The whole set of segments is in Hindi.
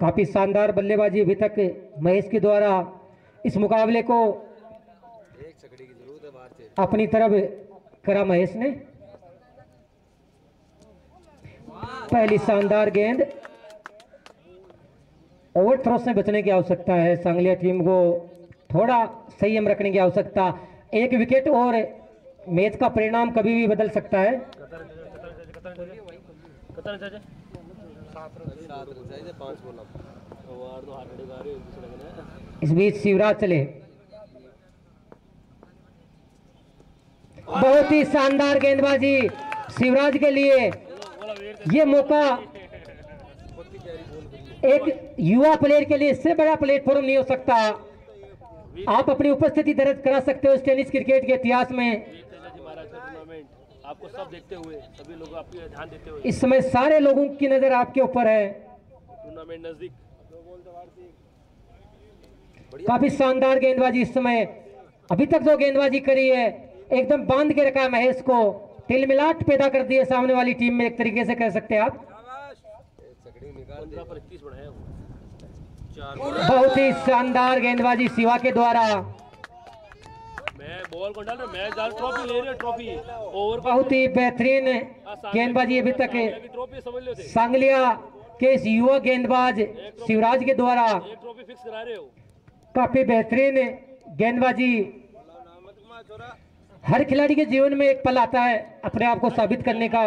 काफी शानदार बल्लेबाजी अभी तक महेश के द्वारा इस मुकाबले को अपनी तरफ करा महेश ने। पहली शानदार गेंद, ओवर थ्रो से बचने की आवश्यकता है। सांगलिया टीम को थोड़ा संयम रखने की आवश्यकता। एक विकेट और मैच का परिणाम कभी भी बदल सकता है। इस बीच शिवराज चले, बहुत ही शानदार गेंदबाजी शिवराज के लिए। ये मौका एक युवा प्लेयर के लिए इससे बड़ा प्लेटफॉर्म नहीं हो सकता। आप अपनी उपस्थिति दर्ज करा सकते हो इस टेनिस क्रिकेट के इतिहास में। आपको सब देखते हुए, सभी लोग आपके ध्यान देते हुए, इस समय सारे लोगों की नजर आपके ऊपर है। टूर्नामेंट नजदीक, काफी शानदार गेंदबाजी इस समय। अभी तक जो गेंदबाजी करी है एकदम बांध के रखा है महेश को, तिलमिलाट पैदा कर दिए सामने वाली टीम में, एक तरीके से कह सकते हैं आप। 15 पर 21 बढ़ाया। बहुत ही शानदार गेंदबाजी शिवा के द्वारा। मैं बॉल को डाल रहा, मैं डाल, ट्रॉफी ले रही है, ट्रॉफी ओवर। बहुत ही बेहतरीन गेंदबाजी अभी तक ट्रॉफी समझ लो, सांगलिया के इस युवा गेंदबाज शिवराज के द्वारा एक ट्रॉफी फिक्स करा रहे हो। काफी बेहतरीन गेंदबाजी। हर खिलाड़ी के जीवन में एक पल आता है अपने आप को साबित करने का,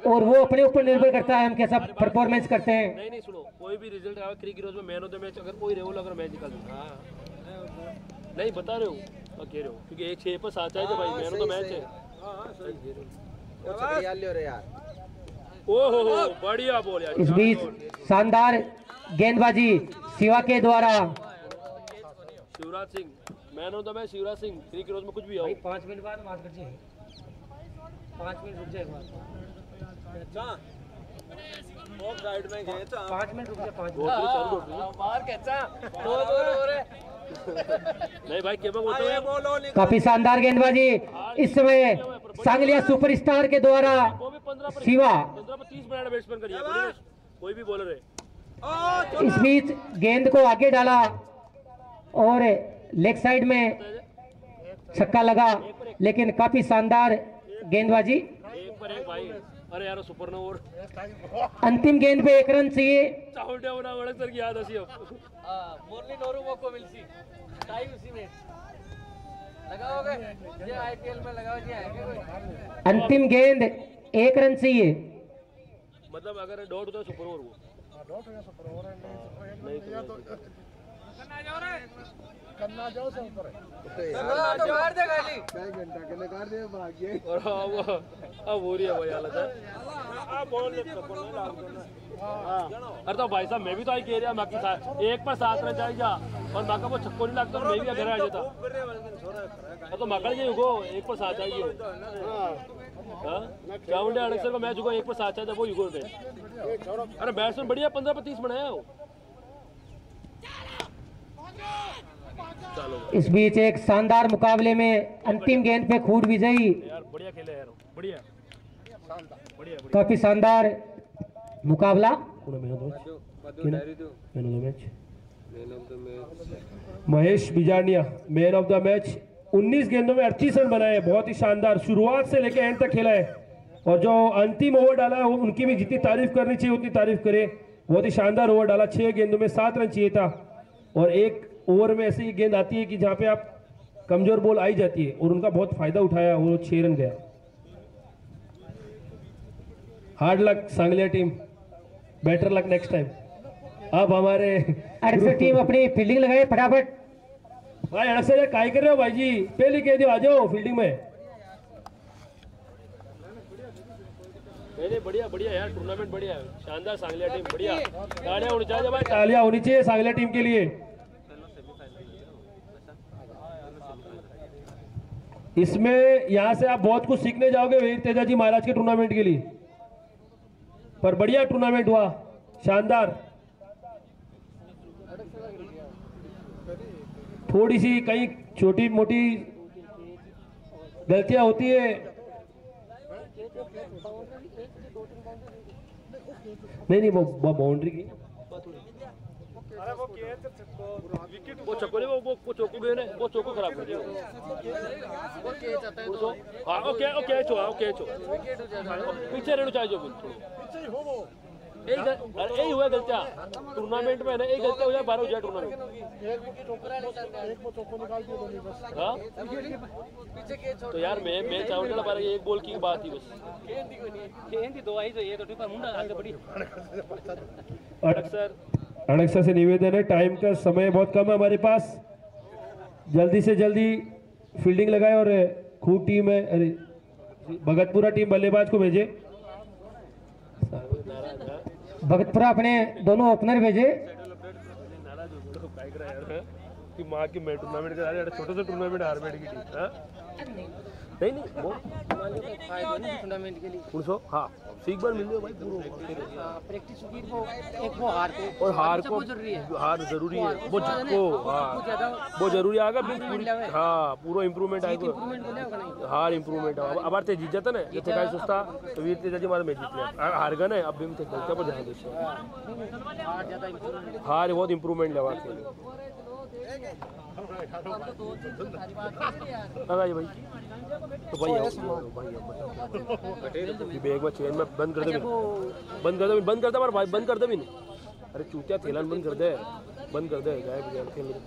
और वो अपने ऊपर निर्भर करता है हम कैसा परफॉर्मेंस करते हैं। नहीं सुनो, कोई भी रिजल्ट आवे क्रिकेट रोज में मैन ऑफ द मैच, अगर कोई रेवल अगर मैच निकाल दूंगा, नहीं बता रहे हो, कह रहे हो, क्योंकि एक 6 पर 7 चाहिए भाई, मैन ऑफ द मैच है। ओहो बढ़िया बॉल यार। इस बीच शानदार गेंदबाजी शिवा के द्वारा। Shivraj Singh man of the match, Shivraj Singh. Cricket रोज में कुछ भी आओ, 5 मिनट बाद मार कर 5 मिनट रुक जाएगा। 5 मिनट रुक जाए, 5 मार कैसा नहीं भाई, क्या बोलते हैं। काफी शानदार गेंदबाजी इस समय सांगलिया सुपरस्टार के द्वारा। शिवा 15 पर 30 बनाना बैट्समैन करिए, कोई भी बॉलर है। इस बीच गेंद को आगे डाला और लेग साइड में छक्का लगा, लेकिन काफी शानदार गेंदबाजी। एक पर एक भाई, अरे यार सुपर ओवर। अंतिम गेंद पे 1 रन चाहिए। चावटे होना बड़ा सर की याद आसी अब। मुरली नोरू को मिलसी टाइम उसी में लगाओगे ये आईपीएल में लगाओ जी आएंगे कोई। अंतिम गेंद 1 रन चाहिए। मतलब अगर डॉट होता है सुपर ओवर वो। डॉट हो सुपर ओवर नहीं तो करना जाओ से ऊपर है तो मार दे खाली 1 घंटा के लगा दे भाग्य। और अब हो रही है भाई हालत है। अरे तो भाई साहब मैं भी तो आई कह रहा मैं आपके साथ 1 पर 7 रन चाहिए जा, और माका वो छक्को नहीं लगता, मैं भी घर आ जाता। तो मकड़ गई गो 1 पर 7 चाहिए। चावंडे अड़सर का मैच हुआ 1 पर 7 चाहिए वो युगो पे। अरे बैट्समैन बढ़िया 15 पर 30 बनाया हो। इस बीच एक शानदार मुकाबले में अंतिम गेंद पे खूट विजयी। यार बढ़िया खेले यार, बढ़िया काफी शानदार मुकाबला। Mahesh Bijarniya man of the match. 19 गेंदों में 38 रन बनाए, बहुत ही शानदार शुरुआत से लेकर एंड तक खेला है। और जो अंतिम ओवर डाला है उनकी भी जितनी तारीफ करनी चाहिए उतनी तारीफ करे। बहुत ही शानदार ओवर डाला, 6 गेंदों में 7 रन चाहिए था, और एक ओवर में ऐसी गेंद आती है कि जहां पे आप कमजोर बॉल आई जाती है, और उनका बहुत फायदा उठाया, वो 6 रन गया। Hard luck Sangliya team, better luck next time. अब हमारे अड़सठ टीम अपनी फील्डिंग लगाए फटाफट। भाई अड़सठ काय कर रहे हो भाई जी, पहले कह दियो आ जाओ फील्डिंग में। नहीं बढ़िया बढ़िया यार, टूर्नामेंट बढ़िया है, शानदार सांगलिया टीम बढ़िया। तालियां होनी चाहिए भाई, तालियां होनी चाहिए सांगलिया टीम के लिए। इसमें यहां से आप बहुत कुछ सीखने जाओगे वीर तेजाजी महाराज के टूर्नामेंट के लिए। पर बढ़िया टूर्नामेंट हुआ, शानदार। थोड़ी सी कहीं छोटी मोटी गलतियां होती है, नहीं वो बाउंड्री की वो छक्को नहीं, वो चौको गए ना, वो चौको खराब कर दिया। वो कैच आता है तो हाँ वो कैच हो विकेट हो जाता है। पीछे रहना चाहिए जो बिल्कुल। यही हुआ गलतियाँ टूर्नामेंट में ना, एक गलतियाँ हो जाए 12 हो जाए टूर्नामेंट। हाँ पीछे कैच तो यार मैं चाहूँगा बार एक बॉल की बात ही बस। अड़क्सा से निवेदन है, टाइम का समय बहुत कम है हमारे पास, जल्दी से जल्दी फील्डिंग लगाए और खूब टीम है, अरे भगतपुरा टीम बल्लेबाज को भेजे। भगतपुरा अपने दोनों ओपनर भेजे। माँ की मैं टूर्नामेंट करा छोटे से टूर्नामेंट हार बैठ की टीम नहीं वो टूर्नामेंट के लिए हाँ सीख बार मिल जाए भाई पूरा प्रैक्टिस की वो एक वो हार को और हार को जरूरी है, हार जरूरी है वो जिसको हाँ वो जरूरी आएगा हाँ पूरा इम्प्रूवमेंट आएगा हार इम्प्रूवमेंट अब आर ते जीत जाता ना जिथे काय सुस्ता तो वीर तेजाजी मारा मैं जीत लिया हार गए ना अब भी ते गलतियां पर ध्यान दे हार बहुत इम्प्रूवमेंट लगा के भाई तो भाई बैग में चेन में बंद कर दे भाई बंद कर दे भी नहीं। अरे चूतिया थैलान बंद कर दे गायब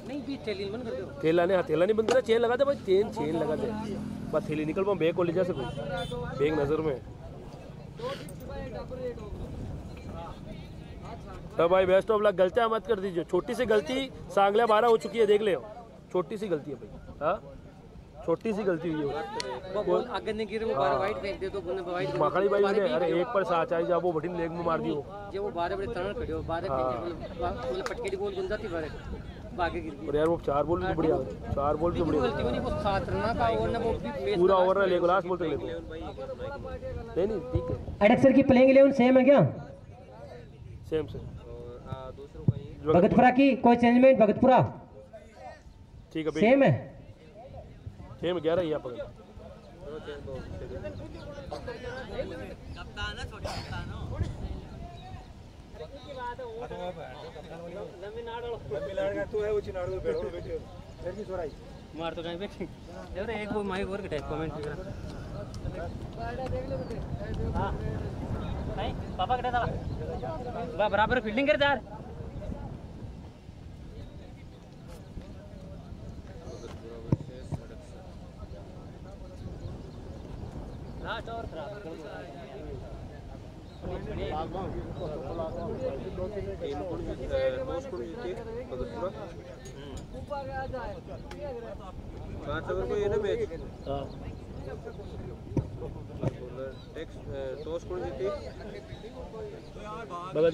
नहीं थैली बंद कर दो थैला नहीं बंद कर चेन लगा दे भाई चेन लगा दे बस थैली निकल पाऊँ बैग को ले जा सको बैग नजर में तो भाई बेस्ट ऑफ लक। गलतियां मत कर दीजिए, छोटी सी गलती सांगल्या 12 हो चुकी है देख ले, छोटी सी गलती है भाई। हाँ छोटी सी गलती हुई है वो आगे नहीं गिरे वो बार वाइट फेंक दे तो बोले वाइट मखड़ी भाई ने अरे एक पर साथ आई जा वो बटिन लेग में मार दियो जो वो 12 बड़े तरण खड़े हो 12 बोले पटके बोल गुंजा थी बारे आगे गिर गई और यार वो 4 बॉल भी बढ़िया 4 बॉल भी बढ़िया गलती नहीं वो 7 रन का ओवर ना वो भी पूरा ओवर ना लेगो लास्ट बॉल तक लेगो नहीं ठीक है। अडक्सर की प्लेइंग 11 सेम है क्या? सेम भगतपुरा की कोई चेंजमेंट? भगतपुरा ठीक है सेम है 11 ही आप मार तो कहीं बैठी अरे एक वो माइक और टाइप कमेंट हां नहीं पापा कटा था बराबर फील्डिंग कर यार लास्ट और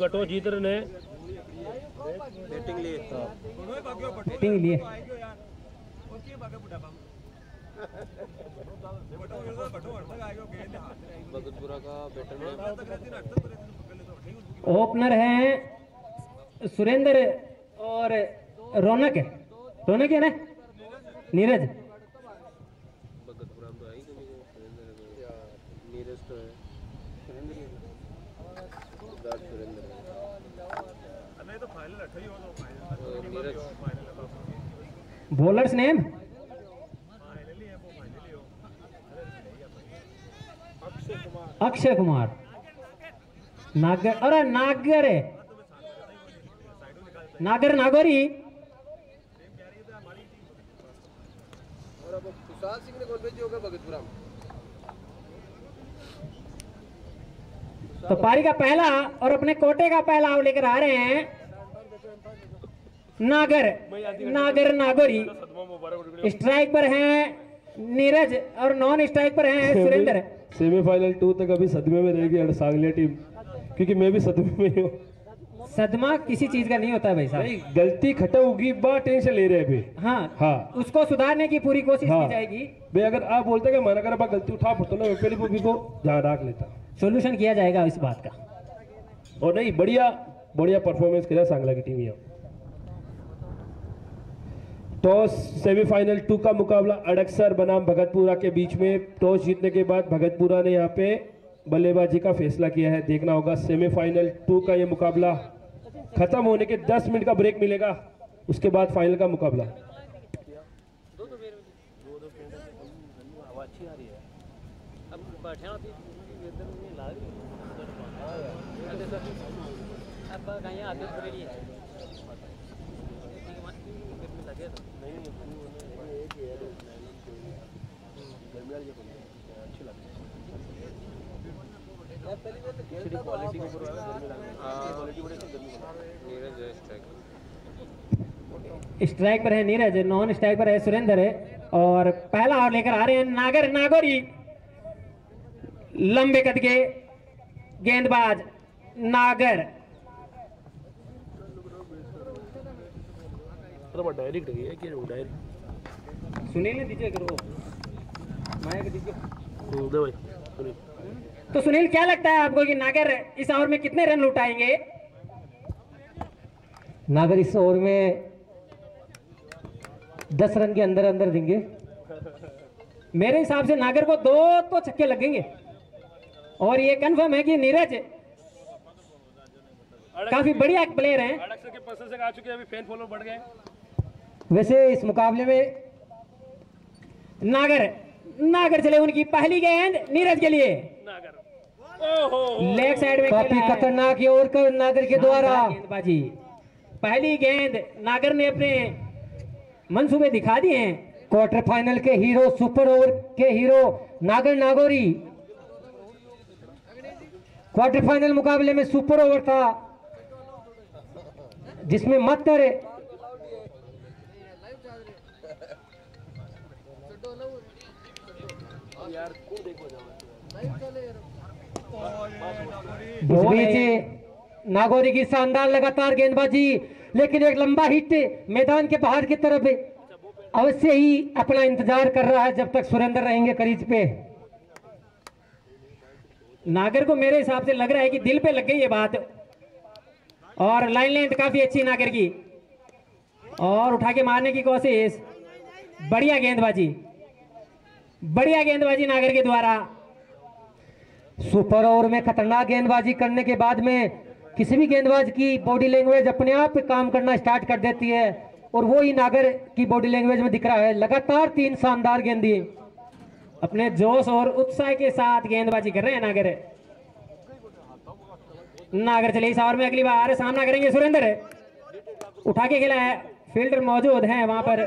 टॉस जीत रहे हैं बैटिंग लिए बैटिंग लिए भगतपुरा का बैटर ओपनर हैं सुरेंद्र और रौनक है ना नीरज भगतपुरा में तो आई नीरज तो है बॉलर्स नेम अक्षय कुमार नागर अरे नागोरी सुशांत सिंह ने कौन भेजी होगा भगतपुरा में तो पारी का पहला और अपने कोटे का पहला आउट लेकर आ रहे हैं नागोरी। स्ट्राइक पर हैं नीरज और नॉन स्ट्राइक पर हैं सुरेंद्र। सेमीफाइनल 2 तक अभी सदमे में रहेगी सांगलिया टीम, क्योंकि मैं भी सदमे में हूँ। सदमा किसी चीज का नहीं होता है भाई साहब, गलती खटा होगी बा टेंशन ले रहे हैं। हाँ उसको सुधारने की पूरी कोशिश की जाएगी भाई। अगर आप बोलते कि मना कर गलती उठा पड़ता ना, पहले वो भी को जहाँ रख लेता, सोल्यूशन किया जाएगा इस बात का। और नहीं बढ़िया परफॉर्मेंस किया सांगला की टीम। यहाँ टॉस सेमीफाइनल 2 का मुकाबला अडक्सर बनाम भगतपुरा के बीच में। टॉस जीतने के बाद भगतपुरा ने यहाँ पे बल्लेबाजी का फैसला किया है। देखना होगा सेमीफाइनल 2 का ये मुकाबला खत्म होने के 10 मिनट का ब्रेक मिलेगा, उसके बाद फाइनल का मुकाबला। स्ट्राइक पर है नीरज, नॉन स्ट्राइक पर है सुरेंद्र है। और पहला ओवर लेकर आ रहे हैं नागर नागौरी। लंबे कद के गेंदबाज नागर। डायरेक्ट है कि डायरेक्ट सुनील ने दीजिए करो, माया को दीजिए। दे भाई सुनील। तो सुनील क्या लगता है आपको कि नागर इस ओवर में कितने रन लुटाएंगे? नागर इस ओवर में 10 रन के अंदर अंदर देंगे। मेरे हिसाब से नागर को 2 तो छक्के लगेंगे। और ये कंफर्म है कि नीरज काफी बढ़िया प्लेयर हैं। अड़क के पसंद से आ चुके हैं, अभी फैन फॉलोअर बढ़ गए। वैसे इस मुकाबले में नागर चले, उनकी पहली गेंद नीरज के लिए लेग साइड में। काफी खतरनाक और नागर के द्वारा गेंदबाजी। पहली गेंद नागर ने अपने मंसूबे दिखा दिए हैं। क्वार्टर फाइनल के हीरो, सुपर ओवर के हीरो नागर नागौरी। क्वार्टर फाइनल मुकाबले में सुपर ओवर था जिसमें मात्र नागौरी की शानदार लगातार गेंदबाजी, लेकिन एक लंबा हिट मैदान के बाहर की तरफ अवश्य ही अपना इंतजार कर रहा है जब तक सुरेंद्र रहेंगे क्रीज पे। नागर को मेरे हिसाब से लग रहा है कि दिल पे लग गई ये बात। और लाइन लेंथ काफी अच्छी नागर की, और उठा के मारने की कोशिश। बढ़िया गेंदबाजी नागर के द्वारा। सुपर ओवर में खतरनाक गेंदबाजी करने के बाद में किसी भी गेंदबाज की बॉडी लैंग्वेज अपने आप काम करना स्टार्ट कर देती है, और वो ही नागर की बॉडी लैंग्वेज में दिख रहा है। लगातार 3 शानदार गेंदी अपने जोश और उत्साह के साथ गेंदबाजी कर रहे हैं नागर चले इस ओवर में अगली बार सामना करेंगे सुरेंद्र। उठा के खेला है, फील्डर मौजूद हैं वहां पर,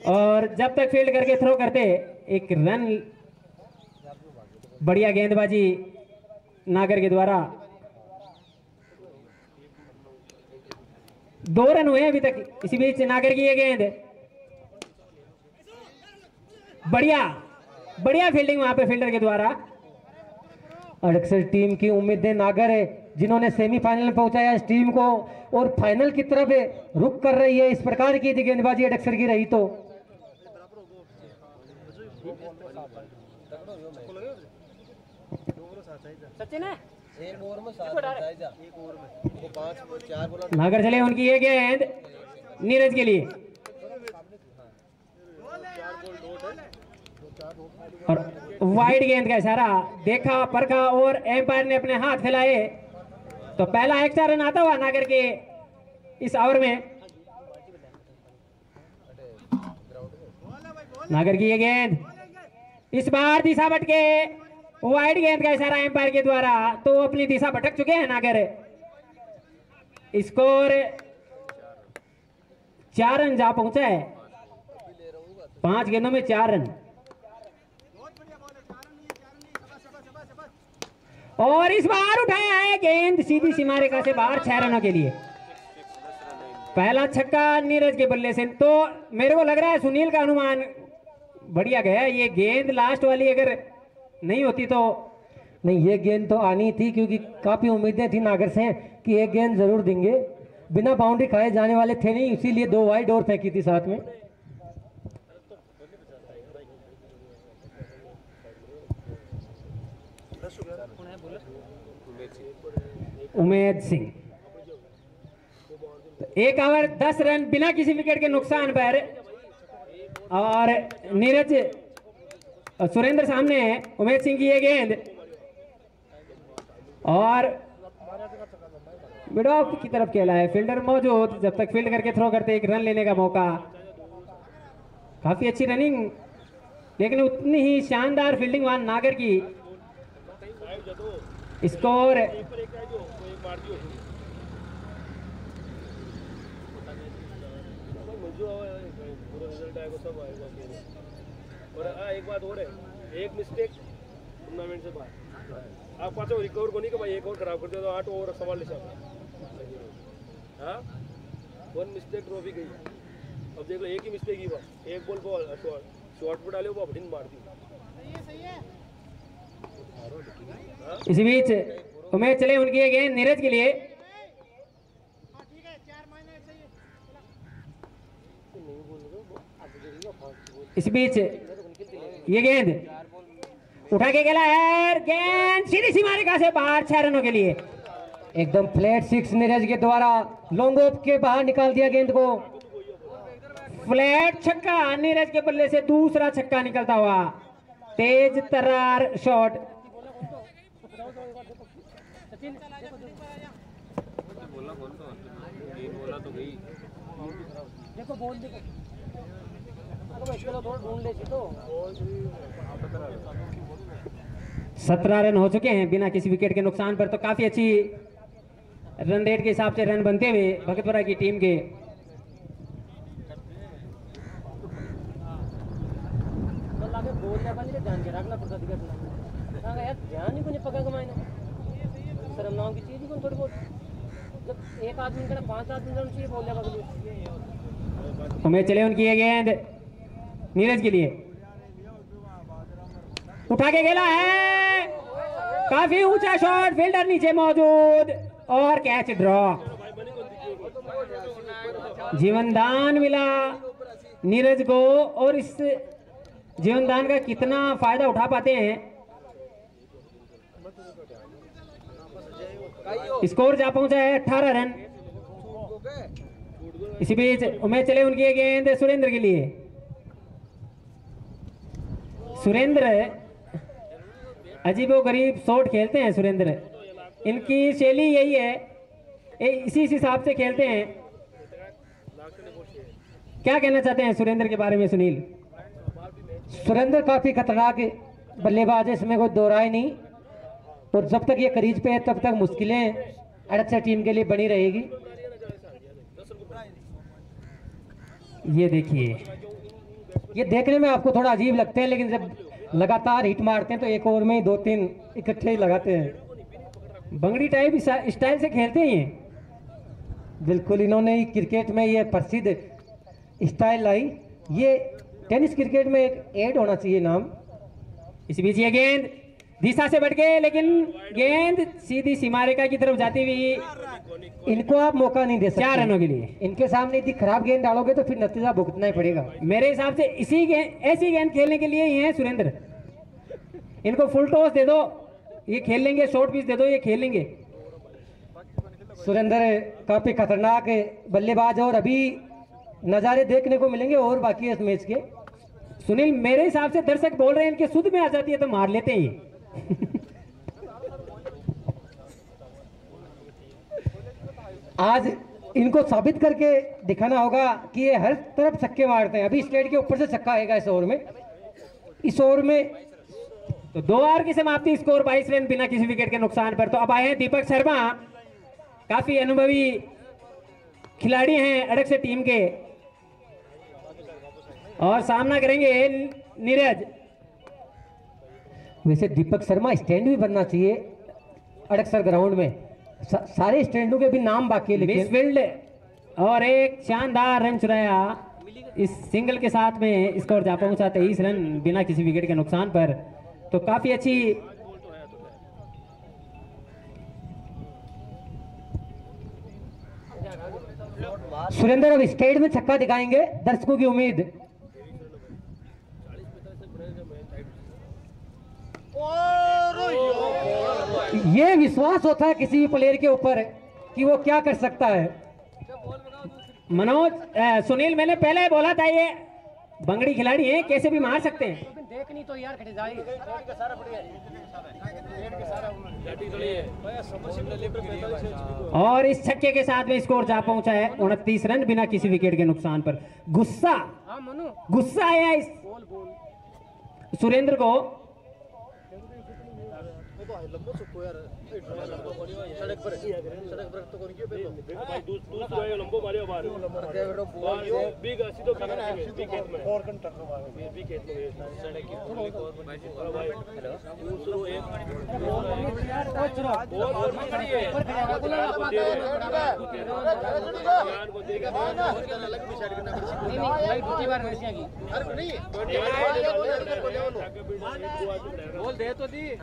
और जब तक फील्ड करके थ्रो करते एक रन। बढ़िया गेंदबाजी नागर के द्वारा। 2 रन हुए अभी तक। इसी बीच नागर की ये गेंद, बढ़िया फील्डिंग वहां पे फील्डर के द्वारा। अड़क्सर टीम की उम्मीदें नागर है, जिन्होंने सेमीफाइनल में पहुंचाया इस टीम को, और फाइनल की तरफ रुक कर रही है। इस प्रकार की गेंदबाजी अड़क्सर की रही तो नागर चले, उनकी ये गेंद नीरज के लिए। और वाइड गेंद का इशारा देखा परखा और एम्पायर ने अपने हाथ फैलाए, तो पहला एक्स्ट्रा रन आता हुआ नागर के इस ओवर में। नागर की ये गेंद इस बार दिशा भटके, वाइड गेंद का इशारा एम्पायर के द्वारा, तो अपनी दिशा भटक चुके हैं नागर। स्कोर 4 रन जा पहुंचा है। 5 गेंदों में 4 रन। और इस बार उठाया है गेंद सीधी सीमा रेखा से बाहर 6 रनों के लिए। पहला छक्का नीरज के बल्ले से। तो मेरे को लग रहा है सुनील का अनुमान बढ़िया गया। ये गेंद लास्ट वाली अगर नहीं होती तो नहीं, ये गेंद तो आनी थी, क्योंकि काफी उम्मीदें थी नागर से कि एक गेंद जरूर देंगे। बिना बाउंड्री खाए जाने वाले थे नहीं, इसीलिए 2 वाइड और फेंकी थी साथ में। उमेद सिंह। एक ओवर 10 रन बिना किसी विकेट के नुकसान पर, और नीरज सुरेंद्र सामने है। उमेद सिंह की ये गेंद, और मिड ऑफ की तरफ खेला है, फील्डर मौजूद, जब तक फील्ड करके थ्रो करते एक रन लेने का मौका। काफी अच्छी रनिंग, लेकिन उतनी ही शानदार फील्डिंग वहां नागर की। स्कोर एक बात और है, एक मिस्टेक टूर्नामेंट से बाहर आप पाते हो रिकवर को नहीं कि भाई एक और खराब करते हो तो 8 ओवर सवाल ले सकते। हाँ, 1 मिस्टेक ट्रॉफी गई। अब देख लो एक ही मिस्टेक ही बस, एक बॉल को शॉर्ट पे डाले वो अपनी मार दी। इसी बीच उमेश चले उनकी ये गेंद नीरज के लिए। इस बीच ये गेंद उठा के खेला है, गेंद सीधी सीमा रेखा से बाहर 6 रनों के लिए। एकदम फ्लैट 6 नीरज के द्वारा लॉन्ग ऑफ के बाहर निकाल दिया गेंद को। फ्लैट छक्का नीरज के बल्ले से दूसरा छक्का निकलता हुआ, तेज तर्रार शॉट। देखो बॉल देखो, ढूंढ ले तो 17 रन हो चुके हैं बिना किसी विकेट के नुकसान पर। तो काफी अच्छी रन रेट के हिसाब से रन बनते हुए भगतपुरा की टीम के। ध्यान के रखना पड़ता यार, ध्यान ही को नहीं पका कमाए शर्म नाम की चीज ही को थोड़ी बहुत, जब एक आदमी का 5 आदमी रन चाहिए बोल दिया। उमेश चले उनकी ये गेंद नीरज के लिए, उठा के खेला है, काफी ऊंचा शॉट, फील्डर नीचे मौजूद और कैच ड्रॉप। जीवनदान मिला नीरज को, और इस जीवनदान का कितना फायदा उठा पाते हैं। स्कोर जा पहुंचा है 18 रन। इसी बीच उमेश चले उनकी ये गेंद सुरेंद्र के लिए। सुरेंद्र अजीबो गरीब शॉट खेलते हैं सुरेंद्र, इनकी शैली यही है, इसी हिसाब से खेलते हैं। क्या कहना चाहते हैं सुरेंद्र के बारे में सुनील? सुरेंद्र काफी खतरनाक बल्लेबाज है, इसमें कोई दो राय नहीं, और जब तक ये क्रीज पे है तब तक मुश्किलें अड़सठ टीम के लिए बनी रहेगी। ये देखिए, ये देखने में आपको थोड़ा अजीब लगते हैं, लेकिन जब लगातार हिट मारते हैं तो एक ओवर में ही 2-3 इकट्ठे ही लगाते हैं। बंगड़ी टाइप स्टाइल से खेलते हैं ये। बिल्कुल, इन्होंने ही क्रिकेट में ये प्रसिद्ध स्टाइल लाई। ये टेनिस क्रिकेट में एक ऐड होना चाहिए नाम। इसी बीच ये गेंद दिशा से बढ़ के, लेकिन गेंद सीधी सीमा रेखा की तरफ जाती हुई। इनको आप मौका नहीं दे सकते 4 रनों के लिए। इनके सामने यदि खराब गेंद डालोगे तो फिर नतीजा भुगतना ही पड़ेगा। मेरे हिसाब से ऐसी गेंद खेलने के लिए ही है सुरेंद्र। इनको फुल टॉस दे दो, ये खेल लेंगे, शॉर्ट पिच दे दो, ये खेल लेंगे। सुरेंद्र काफी खतरनाक बल्लेबाज है और अभी नजारे देखने को मिलेंगे और बाकी है इस मैच के। सुनील, मेरे हिसाब से दर्शक बोल रहे हैं इनके सुध में आ जाती है तो मार लेते हैं। आज इनको साबित करके दिखाना होगा कि ये हर तरफ छक्के मारते हैं। अभी स्टेट के ऊपर से छक्का आएगा इस ओवर में। इस ओवर में तो 2 ओवर की समाप्ति, स्कोर 22 रन बिना किसी विकेट के नुकसान पर। तो अब आए हैं दीपक शर्मा, काफी अनुभवी खिलाड़ी हैं अड़क टीम के, और सामना करेंगे नीरज। वैसे दीपक शर्मा स्टैंड भी बनना चाहिए अड़कसर ग्राउंड में। सारे स्टैंडों के भी नाम बाकी है, लेकिन मिसफील्ड और एक शानदार रन चुराया इस सिंगल के साथ में। स्कोर जा पहुंचा 23 रन बिना किसी विकेट के नुकसान पर। तो काफी अच्छी सुरेंद्र अब स्टेट में छक्का दिखाएंगे, दर्शकों की उम्मीद। ये विश्वास होता है किसी भी प्लेयर के ऊपर कि वो क्या कर सकता है। मनोज सुनील, मैंने पहले बोला था ये बंगड़ी खिलाड़ी हैं, कैसे भी मार सकते हैं। देखनी तो यार खड़े जाए और इस छक्के के साथ में स्कोर जा पहुंचा है 29 रन बिना किसी विकेट के नुकसान पर। गुस्सा हाँ मनु गुस्सा आया इस सुरेंद्र को। बोल दे तो दी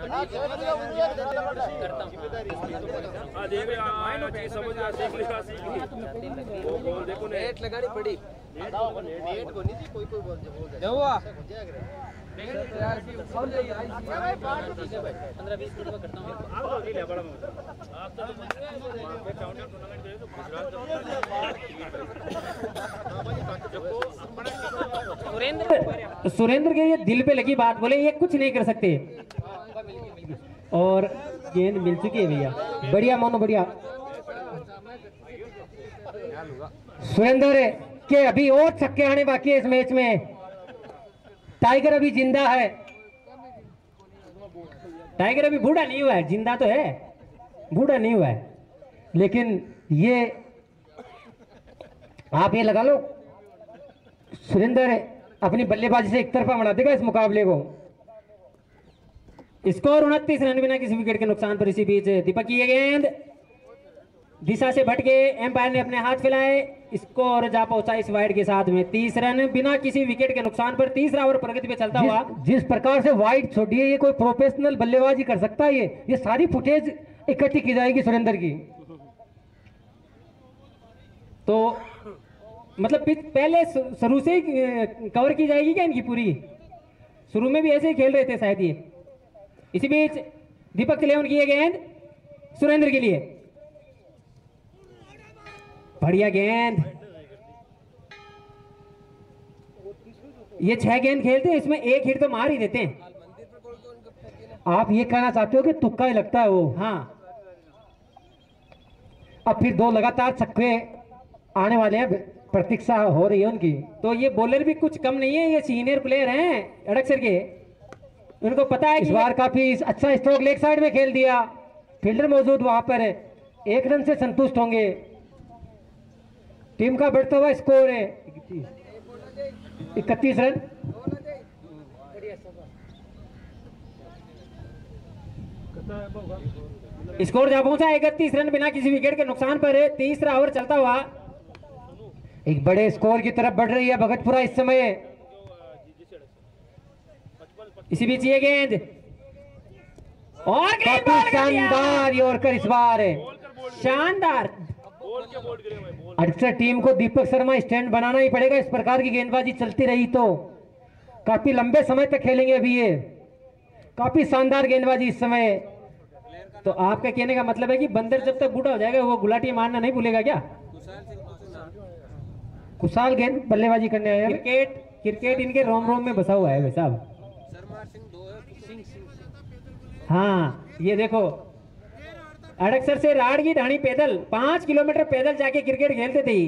नेट लगानी पड़ी नेट को नहीं थी कोई बोल दे हुआ 15-20 मिनट में करता हूँ। सुरेंद्र के ये दिल पे लगी बात, बोले ये कुछ नहीं कर सकते। और गेंद मिल चुकी है भैया। बढ़िया मोनो बढ़िया। सुरेंद्र के अभी और छक्के आने बाकी है इस मैच में। टाइगर अभी जिंदा है। टाइगर अभी बूढ़ा नहीं हुआ है, जिंदा तो है, बूढ़ा नहीं हुआ है। लेकिन ये आप ये लगा लो, सुरेंद्र अपनी बल्लेबाजी से एक तरफा बना देगा इस मुकाबले को। स्कोर 29 रन बिना किसी विकेट के नुकसान पर। इसी बीच दीपक की ये गेंद दिशा से भटके, एम्पायर ने अपने हाथ फैलाए, स्कोर जा पहुंचा इस वाइड के साथ में 30 रन बिना किसी विकेट के नुकसान पर। तीसरा ओवर प्रगति पे चलता हुआ। जिस प्रकार से वाइड छोड़ी है, ये कोई प्रोफेशनल बल्लेबाजी कर सकता है। ये सारी फुटेज इकट्ठी की जाएगी सुरेंद्र की। तो मतलब पिच पहले शुरू से ही कवर की जाएगी क्या इनकी पूरी? शुरू में भी ऐसे ही खेल रहे थे शायद ये। इसी बीच दीपक तिलेवन की ये गेंद सुरेंद्र के लिए, बढ़िया गेंद। ये 6 गेंद खेलते हैं, इसमें एक हिट तो मार ही देते हैं। आप ये कहना चाहते हो कि तुक्का ही लगता है वो? हाँ, अब फिर 2 लगातार छक्के आने वाले हैं, प्रतीक्षा हो रही है उनकी। तो ये बॉलर भी कुछ कम नहीं है, ये सीनियर प्लेयर हैं अड़कसर के। उनको पता है इस कि बार काफी अच्छा स्ट्रोक लेग साइड में खेल दिया, फील्डर मौजूद वहां पर है, 1 रन से संतुष्ट होंगे। टीम का बढ़ता हुआ स्कोर है 31 रन। स्कोर जा पहुंचा 31 रन बिना किसी विकेट के नुकसान पर। तीसरा ओवर चलता हुआ एक बड़े स्कोर की तरफ बढ़ रही है भगतपुरा इस समय। इसी बीच ये गेंद और गेंद काफी बॉल कर दिया। शानदार यॉर्कर इस बार है, शानदार। अक्सर टीम को दीपक शर्मा स्टैंड बनाना ही पड़ेगा। इस प्रकार की गेंदबाजी चलती रही तो काफी लंबे समय तक खेलेंगे अभी ये। काफी शानदार गेंदबाजी इस समय। तो आपका कहने का मतलब है कि बंदर जब तक बूढ़ा हो जाएगा वो गुलाटी मारना नहीं भूलेगा क्या? कुशाल गेंद बल्लेबाजी करने आया है। क्रिकेट इनके रोम रोम में बसा हुआ है भाई साहब। हाँ, ये देखो अड़कसर से राड़ की ढाणी पैदल 5 किलोमीटर पैदल जाके क्रिकेट खेलते थे।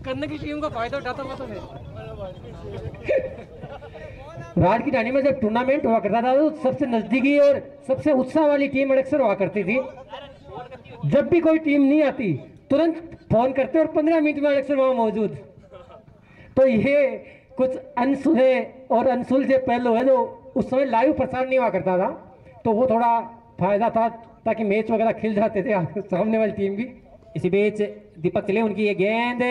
करने की टीम का फायदा उठाता हुआ तो है। राड की ढाणी में जब टूर्नामेंट हुआ करता था तो सबसे नजदीकी और सबसे उत्साह वाली टीम अड़कसर हुआ करती थी। जब भी कोई टीम नहीं आती तुरंत फोन करते और 15 मिनट में अड़कसर वहां मौजूद। तो ये कुछ अनसुने और अनसुलझे पहलू है जो उस समय लाइव प्रसारण नहीं हुआ करता था, तो वो थोड़ा फायदा था ताकि मैच वगैरह खिल जाते थे सामने वाली टीम भी। इसी बीच दीपक तिले उनकी ये गेंद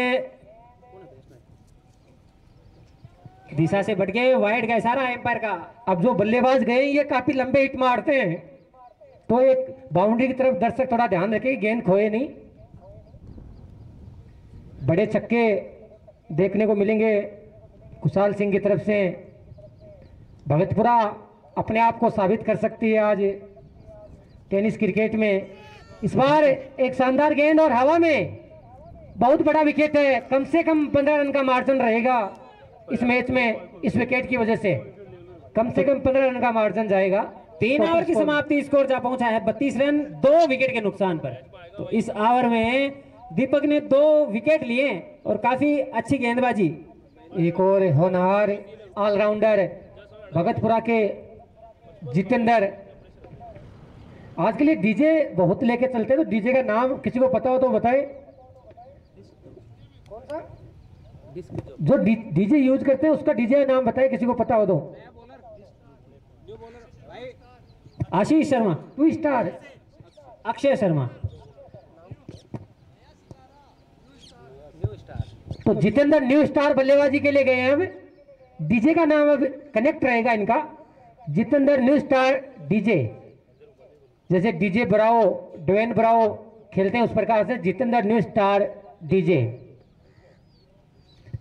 दिशा से भटके, वाइड का इशारा एम्पायर का। अब जो बल्लेबाज गए ये काफी लंबे हिट मारते हैं, तो एक बाउंड्री की तरफ दर्शक थोड़ा ध्यान रखे गेंद खोए नहीं। बड़े छक्के देखने को मिलेंगे कुशाल सिंह की तरफ से। भगतपुरा अपने आप को साबित कर सकती है आज टेनिस क्रिकेट में। इस बार एक शानदार गेंद और हवा में बहुत बड़ा विकेट है, कम से कम 15 रन का मार्जिन रहेगा इस मैच में। इस विकेट की वजह से कम से कम 15 रन का मार्जिन जाएगा। 3 ओवर की समाप्ति, स्कोर जा पहुंचा है 32 रन 2 विकेट के नुकसान पर। तो इस ओवर में दीपक ने 2 विकेट लिए और काफी अच्छी गेंदबाजी। एक और होनहार ऑलराउंडर भगतपुरा के जितेंद्र। आज के लिए डीजे बहुत लेके चलते हैं, तो डीजे का नाम किसी को पता हो तो बताए। जो डीजे यूज करते हैं उसका डीजे का नाम बताए, किसी को पता हो तो। आशीष शर्मा, 2 स्टार, अक्षय शर्मा। तो जितेंद्र न्यू स्टार बल्लेबाजी के लिए गए हैं। अब डीजे का नाम अब कनेक्ट रहेगा इनका, जितेंद्र न्यू स्टार डीजे। जैसे डीजे ब्रावो, ड्वेन ब्रावो खेलते हैं उस प्रकार से जितेंद्र न्यू स्टार डीजे।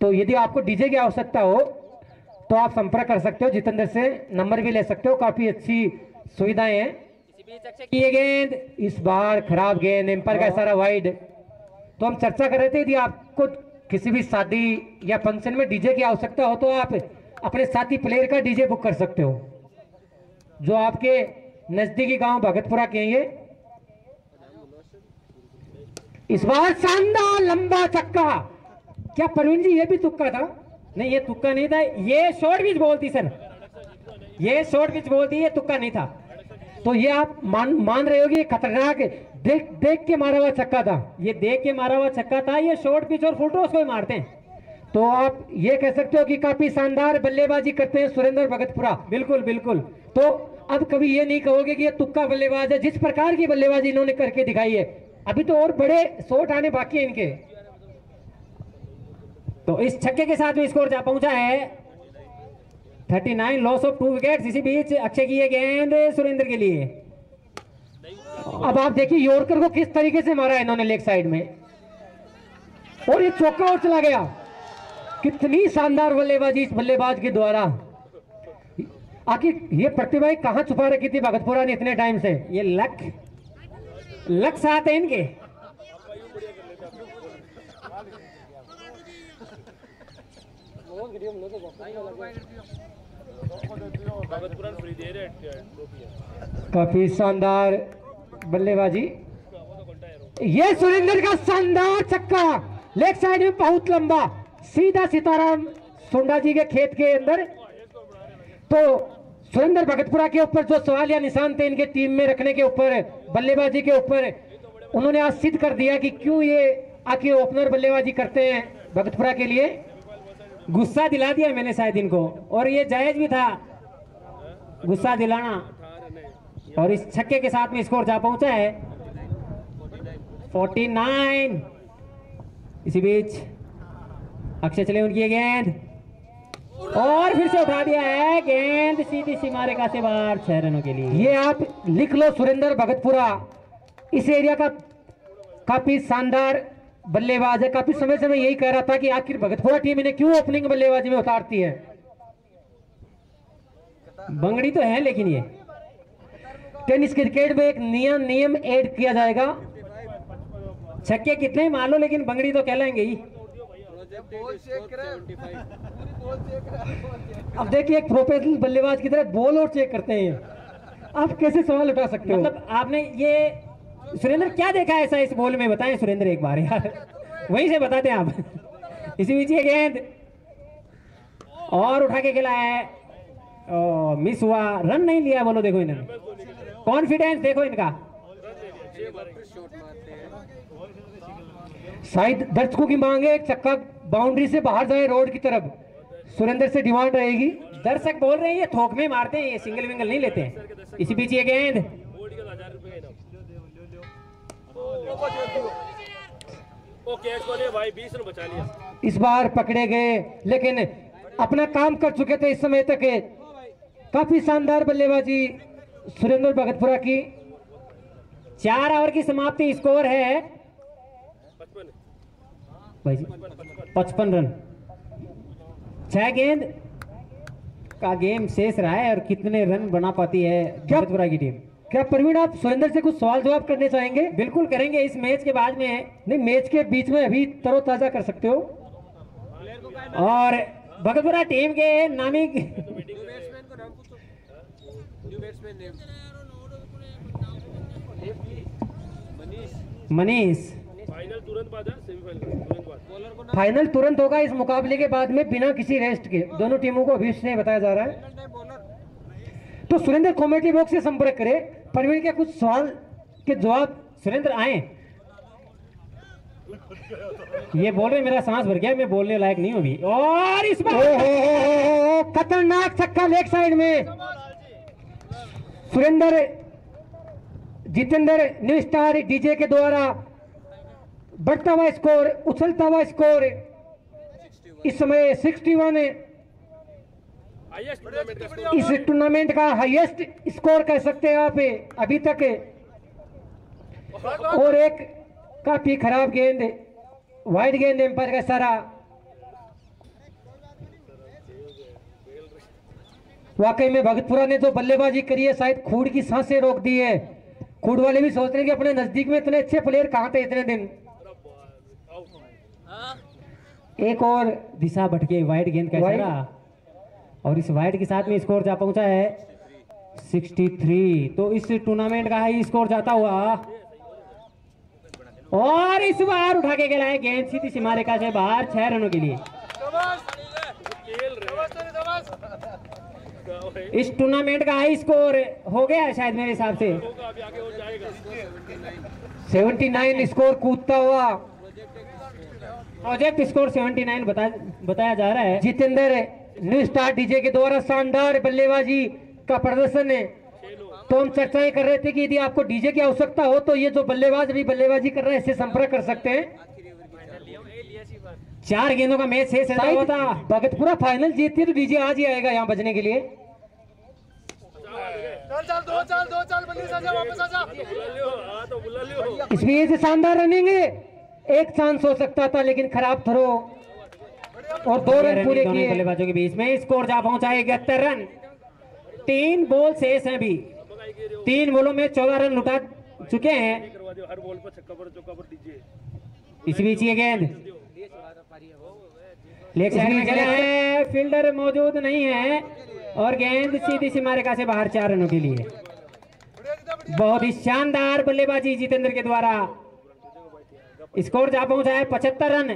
तो यदि आपको डीजे की आवश्यकता हो तो आप संपर्क कर सकते हो जितेंद्र से, नंबर भी ले सकते हो। काफी अच्छी सुविधाएं हैं। ये गेंद इस बार खराब गेंद, एम्पायर का इशारा वाइड। तो हम चर्चा कर रहे थे, यदि आपको किसी भी शादी या फंक्शन में डीजे की आवश्यकता हो तो आप अपने साथी प्लेयर का डीजे बुक कर सकते हो, जो आपके नजदीकी गांव भगतपुरा के हैं। ये इस बार शानदार लंबा छक्का। क्या प्रवीण जी ये भी तुक्का था? नहीं, ये तुक्का नहीं था, ये शॉर्ट पिच बॉल थी सर। ये शॉर्ट पिच बॉल थी, ये तुक्का नहीं था। तो ये आप मान रहे हो कि ये खतरनाक देख के मारा हुआ छक्का था? ये देख के मारा हुआ छक्का था। ये शॉर्ट पिच और फुल टॉस को ही मारते हैं। तो आप ये कह सकते हो कि काफी शानदार बल्लेबाजी करते हैं सुरेंद्र भगतपुरा। बिल्कुल बिल्कुल। तो अब कभी ये नहीं कहोगे कि ये तुक्का बल्लेबाज है। जिस प्रकार की बल्लेबाजी इन्होंने करके दिखाई है, अभी तो और बड़े शॉट आने बाकी है इनके। तो इस छक्के के साथ भी स्कोर जा पहुंचा है 39, लॉस ऑफ 2 विकेट। इसी बीच अक्षय की ये गेंद सुरेंद्र के लिए। अब आप देखिए यॉर्कर को किस तरीके से मारा है इन्होंने लेग साइड में, और ये चौका और चला गया। कितनी शानदार बल्लेबाजी इस बल्लेबाज के द्वारा। आखिर ये प्रतिभा कहां छुपा रखी थी भगतपुरा ने इतने टाइम से? ये लक साथ है इनके। काफी शानदार बल्लेबाजी। ये सुरेंद्र का शानदार छक्का लेग साइड में बहुत लंबा, सीधा सीताराम सोंडा जी के खेत के अंदर। तो सुरेंद्र भगतपुरा के ऊपर जो सवाल या निशान थे इनके टीम में रखने के ऊपर, बल्लेबाजी के ऊपर, उन्होंने आज सिद्ध कर दिया कि क्यों ये आखिर ओपनर बल्लेबाजी करते हैं भगतपुरा के लिए। गुस्सा दिला दिया मैंने शायद इनको, और ये जायज भी था गुस्सा दिलाना। और इस छक्के के साथ में स्कोर जा पहुंचा है 49। इसी बीच अक्षय चले उनकी गेंद, और फिर से उठा दिया है गेंद सीधी सीमा रेखा से बाहर 6 रनों के लिए। ये आप लिख लो, सुरेंद्र भगतपुरा इस एरिया का काफी शानदार बल्लेबाज है। काफी समय से मैं यही कह रहा था कि आखिर भगतपुरा टीम इन्हें क्यों ओपनिंग बल्लेबाजी में उतारती है। बंगड़ी तो है, लेकिन ये टेनिस क्रिकेट में एक नियम ऐड किया जाएगा। छक्के कितने ही मान लो, लेकिन बंगड़ी तो कहलाएंगे ही। अब देखिए एक प्रोफेशनल बल्लेबाज की तरह बॉल और चेक करते हैं, आप कैसे सवाल उठा सकते हो? मतलब आपने ये सुरेंद्र क्या देखा है ऐसा इस बॉल में, बताएं सुरेंद्र एक बार यार, वहीं से बताते हैं आप। इसी बीच ये गेंद और उठा के खेला है, मिस हुआ, रन नहीं लिया। बोलो देखो इन्होंने, कॉन्फिडेंस देखो इनका। शायद दर्शकों की मांग है एक छक्का बाउंड्री से बाहर जाए रोड की तरफ, सुरेंद्र से डिमांड रहेगी। दर्शक बोल रहे हैं ये थोक में मारते हैं, ये सिंगल विंगल नहीं लेते हैं। इसी बीच ये गेंद भाई 20 रन बचा लिया। इस बार पकड़े गए, लेकिन अपना काम कर चुके थे इस समय तक। काफी शानदार बल्लेबाजी सुरेंद्र भगतपुरा की। 4 ओवर की समाप्ति, स्कोर है 55 रन। 6 गेंद का गेम शेष रहा है, और कितने रन बना पाती है भगतपुरा की टीम। क्या प्रवीण आप सुरेंद्र से कुछ सवाल जवाब करने चाहेंगे? बिल्कुल करेंगे इस मैच के बाद में। नहीं, मैच के बीच में अभी तरोताजा कर सकते हो। और भगतपुरा टीम के नामी मनीष फाइनल तुरंत बाद है, सेमीफाइनल तुरंत बाद। फाइनल तुरंत होगा इस मुकाबले के बाद में बिना किसी रेस्ट के। दोनों टीमों को अभी से बताया जा रहा है। तो सुरेंद्र कमेटी बॉक्स से संपर्क करें। प्रवीण के कुछ सवाल के जवाब सुरेंद्र आए। ये बोल रहे मेरा सांस भर गया, मैं बोलने लायक नहीं हूं अभी। और इस बार खतरनाक छक्का लेग साइड में। Surendra Jitendra new star DJ के द्वारा बढ़ता हुआ स्कोर, उछलता हुआ स्कोर इस समय 61 हाईएस्ट टूर्नामेंट का स्कोर। इस टूर्नामेंट का हाईएस्ट स्कोर कह सकते हैं आप अभी तक। और एक काफी खराब गेंद, वाइड गेंद, एम्पायर का इशारा। वाकई में भगतपुरा ने जो बल्लेबाजी करी है शायद खूड की सांसें रोक दी है। खूड वाले भी सोच रहे हैं कि अपने नजदीक में इतने अच्छे प्लेयर कहां थे इतने दिन। एक और दिशा भटके, वाइड गेंद का इशारा। और इस वाइड के साथ में स्कोर जा पहुंचा है 63। तो इस टूर्नामेंट का हाई स्कोर जाता हुआ। और इस बार उठा के खिलाए गेंद सीधी सीमा रेखा से बाहर 6 रनों के लिए। इस टूर्नामेंट का हाई स्कोर हो गया है शायद मेरे हिसाब से 79 स्कोर कूदता हुआ। प्रोजेक्ट स्कोर 79 बताया जा रहा है। जितेंद्र न्यू स्टार डीजे के द्वारा शानदार बल्लेबाजी का प्रदर्शन है। तो हम चर्चाएं कर रहे थे कि यदि आपको डीजे की आवश्यकता हो तो ये जो बल्लेबाज अभी बल्लेबाजी कर रहे हैं इससे संपर्क कर सकते हैं। 4 गेंदों का मैच शेष है। भगतपुरा फाइनल जीतती है तो डीजे आज ही आएगा यहाँ बजने के लिए। इसमें से शानदार रनिंग है। एक चांस हो सकता था लेकिन खराब थ्रो और 2 रन पूरे किए। बल्लेबाजों के बीच में स्कोर जा पहुंचा 71 रन। 3 बॉल शेष हैं अभी। 3 बॉलों में 14 रन लुटा चुके हैं। हर बॉल पर छक्का पर चौका पर डीजे। इस बीच ये गेंद लेग साइड में खेला है, फील्डर मौजूद नहीं है और गेंद सीधी सीमा रेखा से बाहर 4 रनों के लिए। बहुत ही शानदार बल्लेबाजी जितेंद्र के द्वारा। स्कोर जा पहुंचा है 75 रन।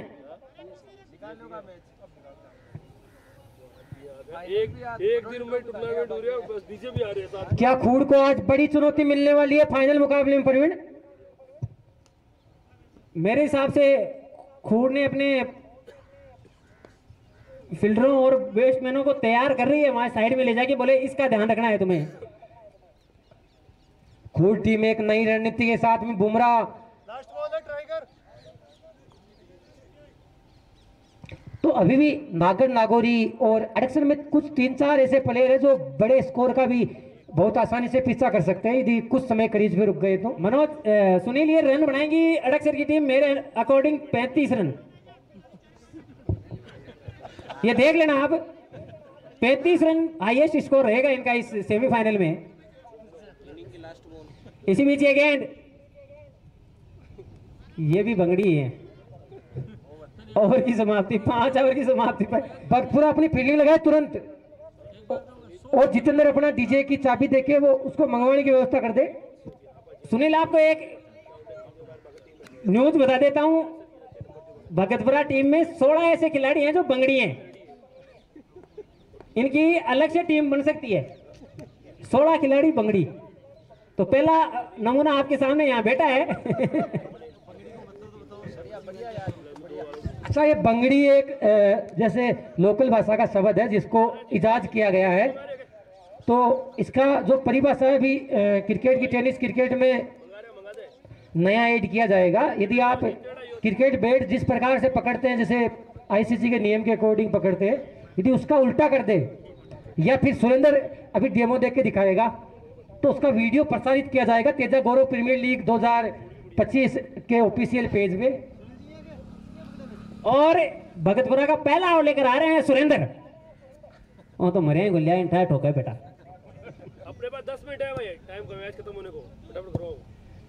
एक दिन में टूर्नामेंट हो रहा है, बस डीजे भी आ रहे हैं साथ। क्या खूड को आज बड़ी चुनौती मिलने वाली है फाइनल मुकाबले में प्रवीण? मेरे हिसाब से खूड ने अपने फील्डरों और बैट्समैनों को तैयार कर रही है, वहां साइड में ले जाके बोले इसका ध्यान रखना है तुम्हें। खूड टीम एक नई रणनीति के साथ में बुमराह। तो अभी भी नागर नागौरी और एडिक्सन में कुछ 3-4 ऐसे प्लेयर है जो बड़े स्कोर का भी बहुत आसानी से पीछा कर सकते हैं यदि कुछ समय क्रीज पे रुक गए तो। मनोज सुनील, ये रन बनाएंगी अडक्सर की टीम मेरे अकॉर्डिंग 35 रन। ये देख लेना आप, 35 रन हाईएस्ट स्कोर रहेगा इनका इस सेमीफाइनल में। इसी बीच ये गेंद, ये भी बंगड़ी है। ओवर की समाप्ति, 5 ओवर की समाप्ति पर भगतपुरा अपनी फील्डिंग लगाए तुरंत और जितेंद्र अपना डीजे की चाबी देके वो उसको मंगवाने की व्यवस्था कर दे। सुनील, आपको एक न्यूज बता देता हूं, भगतपुरा टीम में 16 ऐसे खिलाड़ी हैं जो बंगड़ी हैं। इनकी अलग से टीम बन सकती है। 16 खिलाड़ी बंगड़ी। तो पहला नमूना आपके सामने यहाँ बैठा है। अच्छा, ये बंगड़ी एक जैसे लोकल भाषा का शब्द है जिसको इजाद किया गया है। तो इसका जो परिभाषा है अभी क्रिकेट की, टेनिस क्रिकेट में नया ऐड किया जाएगा। यदि आप क्रिकेट बैट जिस प्रकार से पकड़ते हैं, जैसे आईसीसी के नियम के अकॉर्डिंग पकड़ते हैं, यदि उसका उल्टा कर दे या फिर सुरेंद्र अभी डेमो देख के दिखाएगा तो उसका वीडियो प्रसारित किया जाएगा तेजा गौरव प्रीमियर लीग 2025 के ऑफिशियल पेज पे। और भगतपुरा का पहला ओवर लेकर आ रहे हैं सुरेंद्र। वो तो मरे गुलिया इंटा ठोका बेटा। अपने पास 10 10 मिनट है भाई, टाइम का मैच खत्म होने को, फटाफट करो।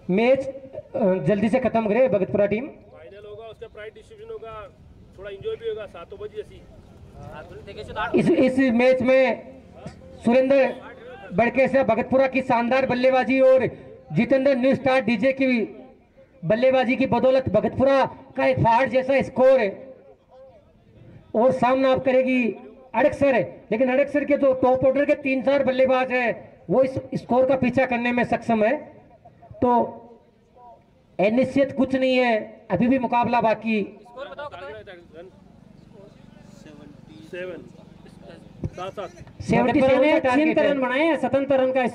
मैच जल्दी से खत्म करे भगतपुरा टीम। फाइनल होगा, उसका प्राइज डिस्ट्रीब्यूशन होगा, थोड़ा एंजॉय भी होगा, 7 बजे ऐसी। इस मैच में सुरेंद्र बड़के से भगतपुरा की शानदार बल्लेबाजी और जितेंद्र न्यू स्टार डीजे की बल्लेबाजी की बदौलत भगतपुरा का एक फाड़ जैसा स्कोर है और सामना आप करेगी अड़कसर है, लेकिन अड़कसर के जो टॉप ऑर्डर के 3-4 बल्लेबाज है वो इस स्कोर का पीछा करने में सक्षम है। तो अनिश्चित कुछ नहीं है, अभी भी मुकाबला बाकी। 77 ने 3 रन बनाए हैं, 77 रन का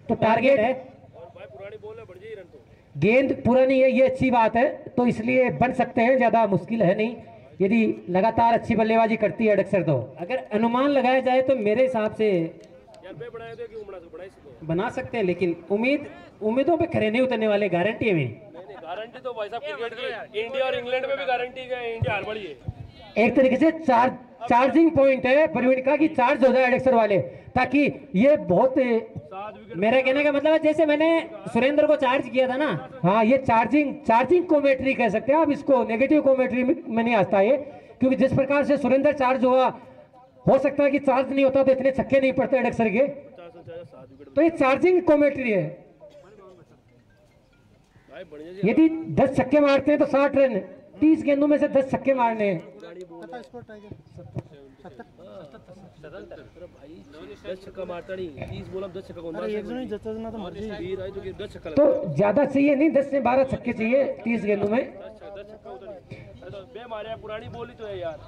तो टारगेट है। पुरानी बॉल है, बढ़ जाए रन तो। गेंद पुरानी है, ये अच्छी बात है, तो इसलिए बन सकते हैं, ज्यादा मुश्किल है नहीं यदि लगातार अच्छी बल्लेबाजी करती है अड़कसर। तो अगर अनुमान लगाया जाए तो मेरे हिसाब से यार पे बनाए थे कि बना सकते बना सकते हैं, लेकिन उम्मीदों पे खरे नहीं उतरने वाले, गारंटी है मेरी। नहीं, गारंटी तो भाई साहब क्रिकेट की इंडिया और इंग्लैंड में भी गारंटी है, इंडिया हार बड़ी है। एक तरीके से चार्जिंग पॉइंट है प्रवीण का कि चार्ज हो जाए अड़कसर वाले, ताकि ये बहुत मेरा कहने का मतलब है जैसे मैंने सुरेंद्र को चार्ज किया था ना। हाँ, ये चार्जिंग कॉमेंट्री कह सकते हैं आप इसको, नेगेटिव कॉमेंट्री में नहीं आता ये, क्योंकि जिस प्रकार से सुरेंद्र चार्ज हुआ, हो सकता है कि चार्ज नहीं होता तो इतने छक्के नहीं पड़ते अड़कसर के, तो ये चार्जिंग कॉमेंट्री है। यदि 10 छक्के मारते हैं तो 60 रन, 30 गेंदों में से 10 छक्के मारने हैं। 10 छक्का मारता नहीं, 30 बोला 10 छक्का तो ज्यादा चाहिए नहीं, 10 से 12 छक्के चाहिए 30 गेंदों में। पुरानी बॉल ही तो है यार,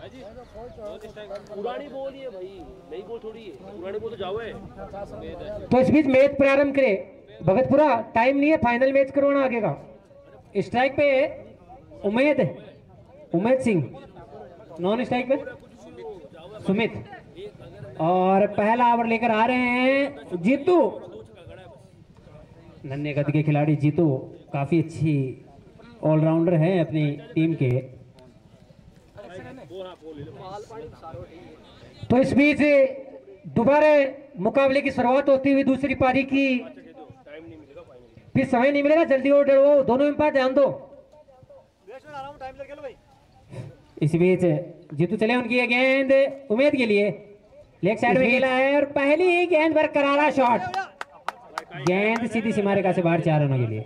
पुरानी बॉल ही है भाई, नई बॉल थोड़ी है, पुरानी बॉल तो जाओ है। तो इस बीच मैच प्रारंभ करे भगतपुरा, टाइम नहीं है, फाइनल मैच करवाना आगे का। स्ट्राइक पे उमेद सिंह, नॉन स्ट्राइक पे सुमित, और पहला ओवर लेकर आ रहे हैं जीतू। नन्हे कद के खिलाड़ी जीतू काफी अच्छी ऑलराउंडर हैं अपनी टीम के। तो इस बीच दोबारा मुकाबले की शुरुआत होती हुई दूसरी पारी की, फिर समय नहीं मिलेगा, जल्दी ऑर्डर हो, दोनों एम्पायर ध्यान दो। इस बीच जीतू चले, उनकी गेंद उमेद के लिए लेग साइड में खेला है और पहली ही गेंद पर करारा शॉट, गेंद सीधी सीमा रेखा से बाहर, 4 रनों के लिए।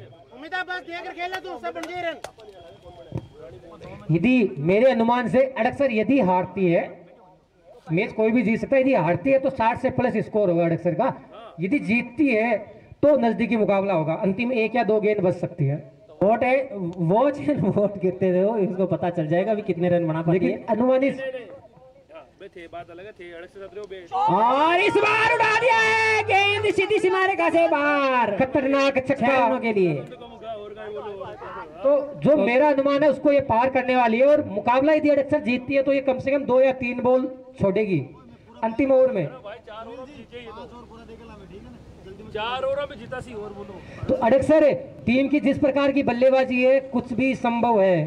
यदि मेरे अनुमान से अड़कसर यदि हारती है, मैच कोई भी जीत सकता है, यदि हारती है तो 60 से प्लस स्कोर होगा अड़कसर का, यदि जीतती है तो नजदीकी मुकाबला होगा, अंतिम 1 या 2 गेंद बच सकती है। वोट है, वोट गिरते रहो, इसको पता चल जाएगा भी कितने रन बना पाती है। लेकिन अनुमानित थे, बात अलग है, थे और इस बार उड़ा दिया है, गेंद सीधी सीमा रेखा से बाहर, खतरनाक 6 रनों के लिए। तो जो मेरा अनुमान है उसको ये पार करने वाली है, और मुकाबला यदि अड़कसर जीतती है तो ये कम से कम 2 या 3 बॉल छोड़ेगी अंतिम ओवर में। 4 ओवर में जीता सी, और बोलो। तो अड़कसर टीम की जिस प्रकार की बल्लेबाजी है, कुछ भी संभव है।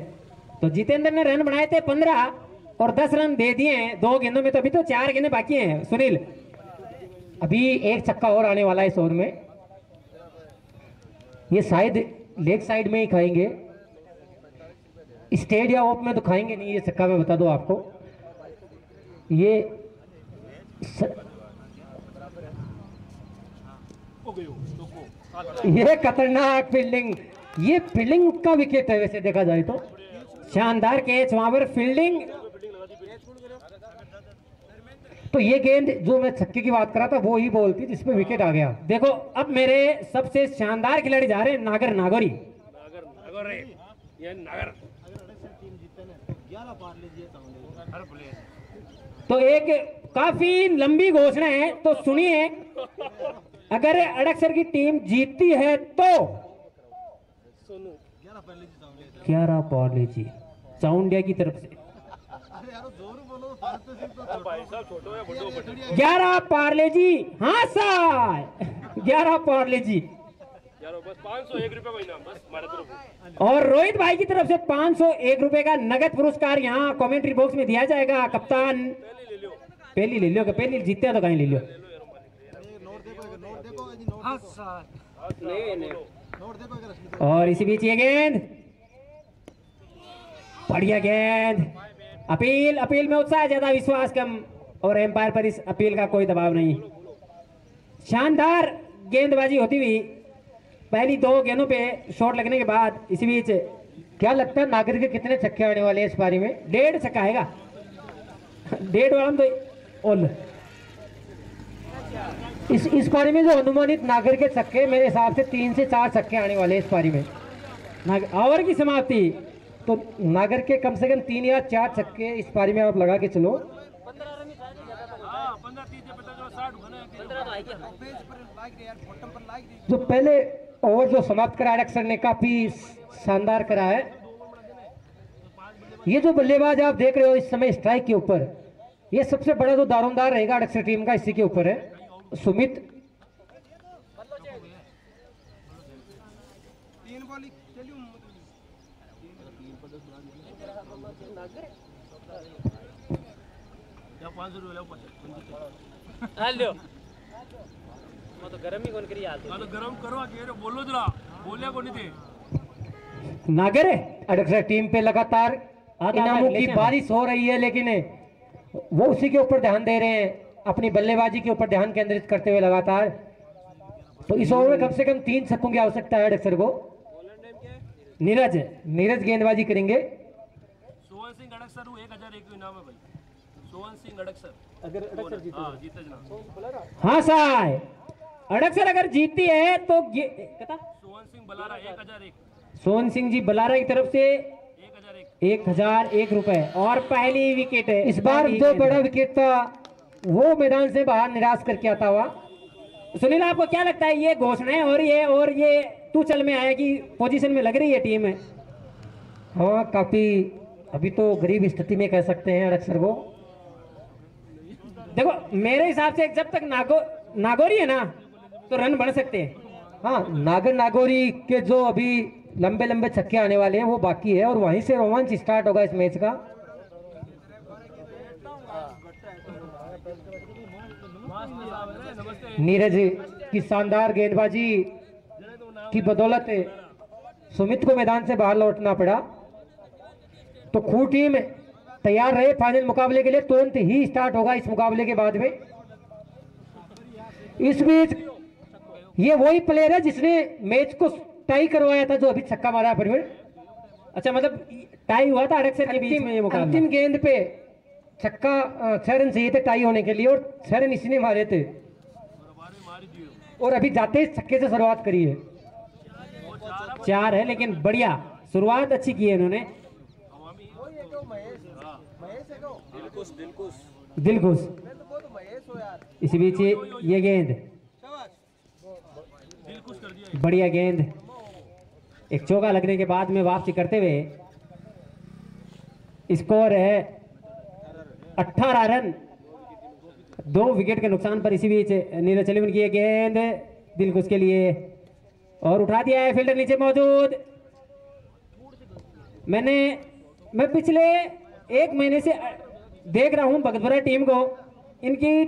तो जितेंद्र ने रन बनाए थे 15 और 10 रन दे दिए हैं 2 गेंदों में, तो अभी तो 4 गेंदें बाकी हैं। सुनील, अभी 1 छक्का और आने वाला है इस ओवर में, ये शायद लेग साइड में ही खाएंगे, स्टेट या ऑफ में तो खाएंगे नहीं ये छक्का, मैं बता दूं आपको। ये खतरनाक फील्डिंग, ये फील्डिंग का विकेट है वैसे देखा जाए तो, शानदार कैच वहां पर, फील्डिंग। तो ये गेंद जो मैं छक्के की बात कर रहा था वो ही बॉल थी जिसपे विकेट आ गया। देखो अब मेरे सबसे शानदार खिलाड़ी जा रहे हैं नागौरी। तो एक काफी लंबी घोषणा है, तो सुनिए, अगर अड़कसर की टीम जीतती है तो 11 पार्ले-जी चाउंडिया की तरफ से 11 पार्ले-जी, हाँ सर 11 पार्ले-जी, बस 501 रुपए महीना, बस हमारे तरफ। और रोहित भाई की तरफ से 501 रुपए का नगद पुरस्कार यहाँ कमेंट्री बॉक्स में दिया जाएगा। कप्तान पहली ले लो, पहली जीतते हैं तो कहीं ले लो। और इसी बीच ये गेंद, बढ़िया गेंद। अपील, अपील में उत्साह ज्यादा, विश्वास कम, और एम्पायर पर इस अपील का कोई दबाव नहीं। शानदार गेंदबाजी होती हुई पहली 2 गेंदों पे शॉट लगने के बाद। इसी बीच क्या लगता है नागर के कितने छक्के आने वाले हैं इस पारी में? 1.5 छक्का आएगा, 1.5 वाला तो ऑल। इस पारी में जो अनुमानित नागर के छक्के, मेरे हिसाब से 3 से 4 छक्के आने वाले हैं इस पारी में। ओवर की समाप्ति, तो नागर के कम से कम 3 या 4 छक्के इस पारी में आप लगा के चलो। 15 जो पहले ओवर जो समाप्त करा अक्सर ने काफी शानदार करा है। ये जो बल्लेबाज आप देख रहे हो इस समय स्ट्राइक के ऊपर, ये सबसे बड़ा जो दारोमदार रहेगा अक्सर टीम का, इसी के ऊपर है सुमित। हेलो मैं तो गरम ही कौन करी हाल तो गरम करो आके बोलो जरा, बोलिया को नहीं थे। नागर है अक्सर टीम पे लगातार इनामों की बारिश हो रही है, लेकिन वो उसी के ऊपर ध्यान दे रहे हैं, अपनी बल्लेबाजी के ऊपर ध्यान केंद्रित करते हुए लगातार। तो इस ओवर में कम से कम 3 छक्कों की आवश्यकता है अक्सर को। नीरज गेंदबाजी करेंगे। सोहन सिंह अड़क सर 1001 इनाम है भाई। सोहन सिंह अड़क सर अगर अक्सर जीते, हाँ जीते जना। हाँ साहब, अड़क्सर अगर जीतती है तो सोहन सिंह बलारा 1001, सोहन सिंह जी बलारा की तरफ से 1001 रुपए और पहली विकेट है। इस बार जो बड़ा विकेट था वो मैदान से बाहर निराश करके आता हुआ। सुनील, आपको क्या लगता है, ये घोषणाएं हो रही है और ये तू चल में आया कि पोजीशन में लग रही है टीम है? हाँ, काफी अभी तो गरीब स्थिति में कह सकते हैं अक्सर को। देखो मेरे हिसाब से जब तक नागौरी है ना तो रन बढ़ सकते हैं। हाँ, नागौरी के जो अभी लंबे लंबे छक्के आने वाले हैं वो बाकी है, और वहीं से रोमांच स्टार्ट होगा इस मैच का। नीरज की शानदार गेंदबाजी की बदौलत सुमित को मैदान से बाहर लौटना पड़ा। तो खू टीम तैयार रहे फाइनल मुकाबले के लिए, तुरंत ही स्टार्ट होगा इस मुकाबले के बाद में। इस बीच ये वही प्लेयर है जिसने मैच को टाई करवाया था, जो अभी छक्का मारा है प्रवीण। अच्छा, मतलब टाई हुआ था अड़क्सर के बीच में ये मुकाबला। अंतिम गेंद पे छक्का 6 रन चाहिए थे टाई होने के लिए, और 6 रन इसी ने मारे थे, और अभी जाते ही छक्के से शुरुआत करी है। 4 है, लेकिन बढ़िया शुरुआत अच्छी की है इन्होंने। दिलखुश। इसी बीच ये गेंद, बढ़िया गेंद, एक चौका लगने के बाद में वापसी करते हुए स्कोर है 18 रन, 2 विकेट के नुकसान पर। इसी बीच नीरज चलीवन की गेंद दिलखुश के लिए, और उठा दिया है, फील्डर नीचे मौजूद। मैं पिछले 1 महीने से देख रहा हूं भगतपुरा टीम को, इनकी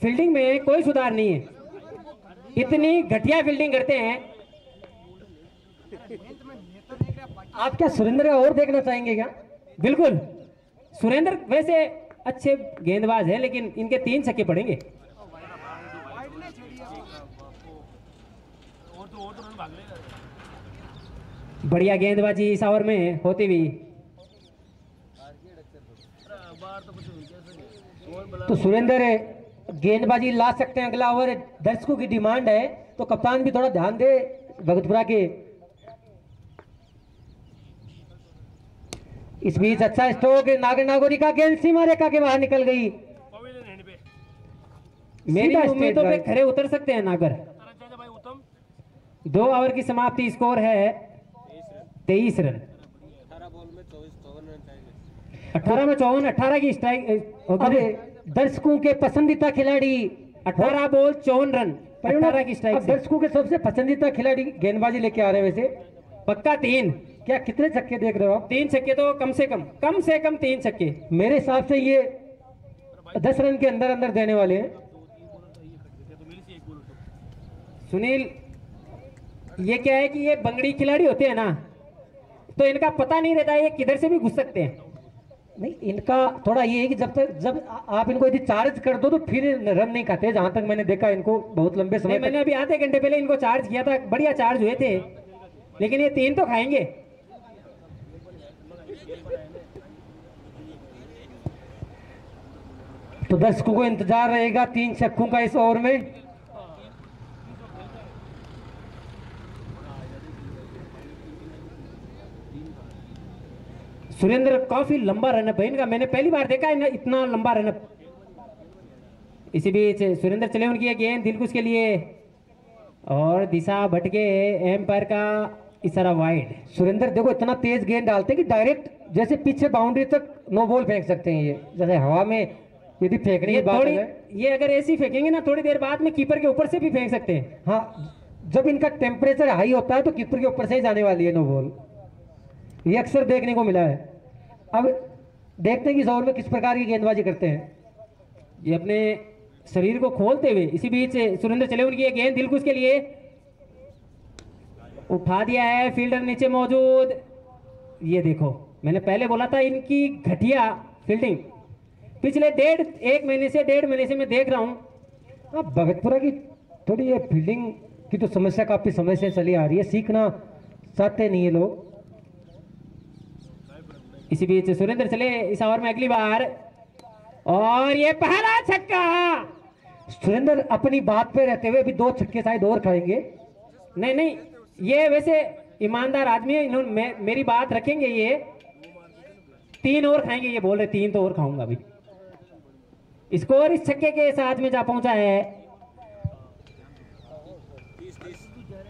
फील्डिंग में कोई सुधार नहीं है, इतनी घटिया फील्डिंग करते हैं। आप क्या सुरेंद्र का और देखना चाहेंगे क्या? बिल्कुल, सुरेंद्र वैसे अच्छे गेंदबाज है, लेकिन इनके 3 छक्के पड़ेंगे। बढ़िया गेंदबाजी इस ओवर में होती हुई। तो सुरेंद्र गेंदबाजी ला सकते हैं अगला ओवर, दर्शकों की डिमांड है, तो कप्तान भी थोड़ा ध्यान दे भगतपुरा के। इस बीच अच्छा स्ट्रोक नागौरी का, गेंद सीमा रेखा के बाहर निकल गई। मेरी उम्मीदों पे खरे उतर सकते हैं नागर। 2 ओवर की समाप्ति, स्कोर है 23 रन। 18 में 54, 18 की स्ट्राइक। दर्शकों के पसंदीदा खिलाड़ी 18 बॉल 54 रन, 18 की स्ट्राइक। दर्शकों के सबसे पसंदीदा खिलाड़ी गेंदबाजी लेके आ रहे हैं वैसे पक्का 3। क्या कितने छक्के देख रहे हो आप? 3 छक्के तो कम से कम 3 छक्के मेरे हिसाब से ये 10 रन के अंदर अंदर देने वाले हैं। सुनील, ये क्या है कि ये बंगड़ी खिलाड़ी होते हैं ना, तो इनका पता नहीं रहता ये किधर से भी घुस सकते हैं। नहीं, इनका थोड़ा ये है कि जब आप इनको यदि चार्ज कर दो तो फिर रन नहीं खाते। जहां तक मैंने देखा इनको बहुत लंबे समय मैंने अभी आधे घंटे पहले इनको चार्ज किया था, बढ़िया चार्ज हुए थे, लेकिन ये 3 तो खाएंगे। तो दर्शकों को इंतजार रहेगा 3 छक्कों का इस ओवर में। सुरेंद्र काफी लंबा रनअप है इनका, मैंने पहली बार देखा है इतना लंबा रनअप। इसी बीच सुरेंद्र चले उनकी गेंद दिलकुश के लिए और दिशा भटके, एम्पायर का इशारा वाइड। सुरेंद्र देखो इतना तेज गेंद डालते हैं कि डायरेक्ट जैसे पीछे बाउंड्री तक नो बॉल फेंक सकते हैं। ये जैसे हवा में यदि फेंकने की बात है, ये अगर ऐसी फेंकेंगे ना थोड़ी देर बाद में कीपर के ऊपर से भी फेंक सकते हैं। हाँ, जब इनका टेम्परेचर हाई होता है तो कीपर के ऊपर से ही जाने वाली है नो बॉल। ये अक्सर देखने को मिला है। अब देखते हैं कि इस ओवर में किस प्रकार की गेंदबाजी करते हैं ये अपने शरीर को खोलते हुए। इसी बीच सुरेंद्र चले उनकी गेंद दिलकुश के लिए, उठा दिया है, फील्डर नीचे मौजूद। ये देखो, मैंने पहले बोला था इनकी घटिया फील्डिंग, पिछले 1.5 महीने से मैं देख रहा हूं। अब भगतपुरा की थोड़ी ये फील्डिंग की तो समस्या काफी समय से चली आ रही है, सीखना चाहते नहीं है लोग। इसी बीच सुरेंद्र चले इस ओवर में अगली बार, और ये पहला छक्का। सुरेंद्र अपनी बात पे रहते हुए अभी 2 छक्के शायद और खाएंगे। नहीं, ये वैसे ईमानदार आदमी है, इन्होंने मेरी बात रखेंगे। ये 3 और खाएंगे, ये बोल रहे 3 तो और खाऊंगा अभी। स्कोर इस छक्के के साथ में जा पहुंचा है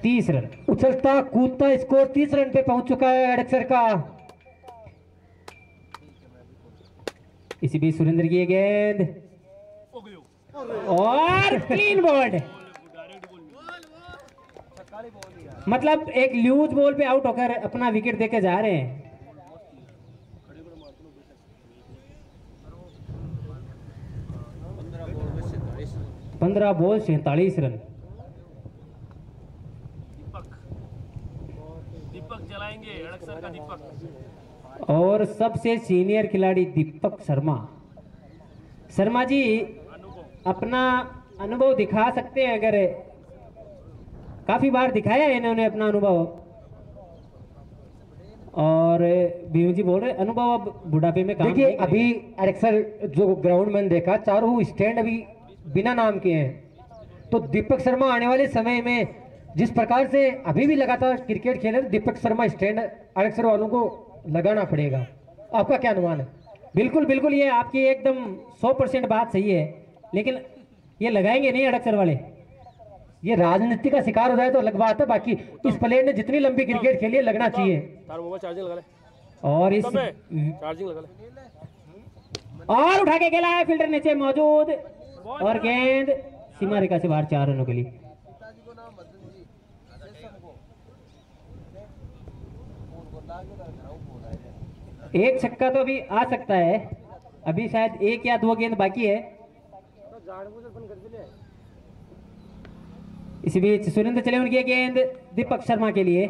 30 रन। उछलता कूदता स्कोर 30 रन पे पहुंच चुका है अड़सर का। इसी बीच सुरेंद्र की गेंद और क्लीन बोल्ड, मतलब एक लूज बॉल पे आउट होकर अपना विकेट देके जा रहे हैं। 15 बॉल 47 रन। दीपक चलाएंगे, अड़सर का दीपक। और सबसे सीनियर खिलाड़ी दीपक शर्मा। शर्मा जी अपना अनुभव दिखा सकते हैं, अगर काफी बार दिखाया है इन्होंने अपना अनुभव। और भीम जी बोल रहे अनुभव अब बुढ़ापे में काम। देखिए अभी अड़सर जो ग्राउंड में देखा, चारों स्टैंड अभी बिना नाम के हैं। तो दीपक शर्मा आने वाले समय में जिस प्रकार से अभी भी लगातार क्रिकेट खेले, तो दीपक शर्मा स्टैंड अड़सर वालों को लगाना पड़ेगा। आपका क्या अनुमान है? बिल्कुल, ये आपकी एकदम 100% बात सही है, लेकिन ये लगाएंगे नहीं अड़सर वाले। ये राजनीति का शिकार हो जाए तो अलग बात है, बाकी इस प्लेयर ने जितनी लंबी क्रिकेट खेली है लगना चाहिए। चार्जिंग लगा ले, और इस चार्जिंग लगा ले। और उठा के खेला है, फील्डर नीचे मौजूद, और गेंद सीमा रेखा से बाहर 4 रनों के लिए। एक छक्का तो अभी आ सकता है, अभी शायद 1 या 2 गेंद बाकी है। इसी बीच सुरेंद्र चले उनकी गेंद दीपक शर्मा के लिए,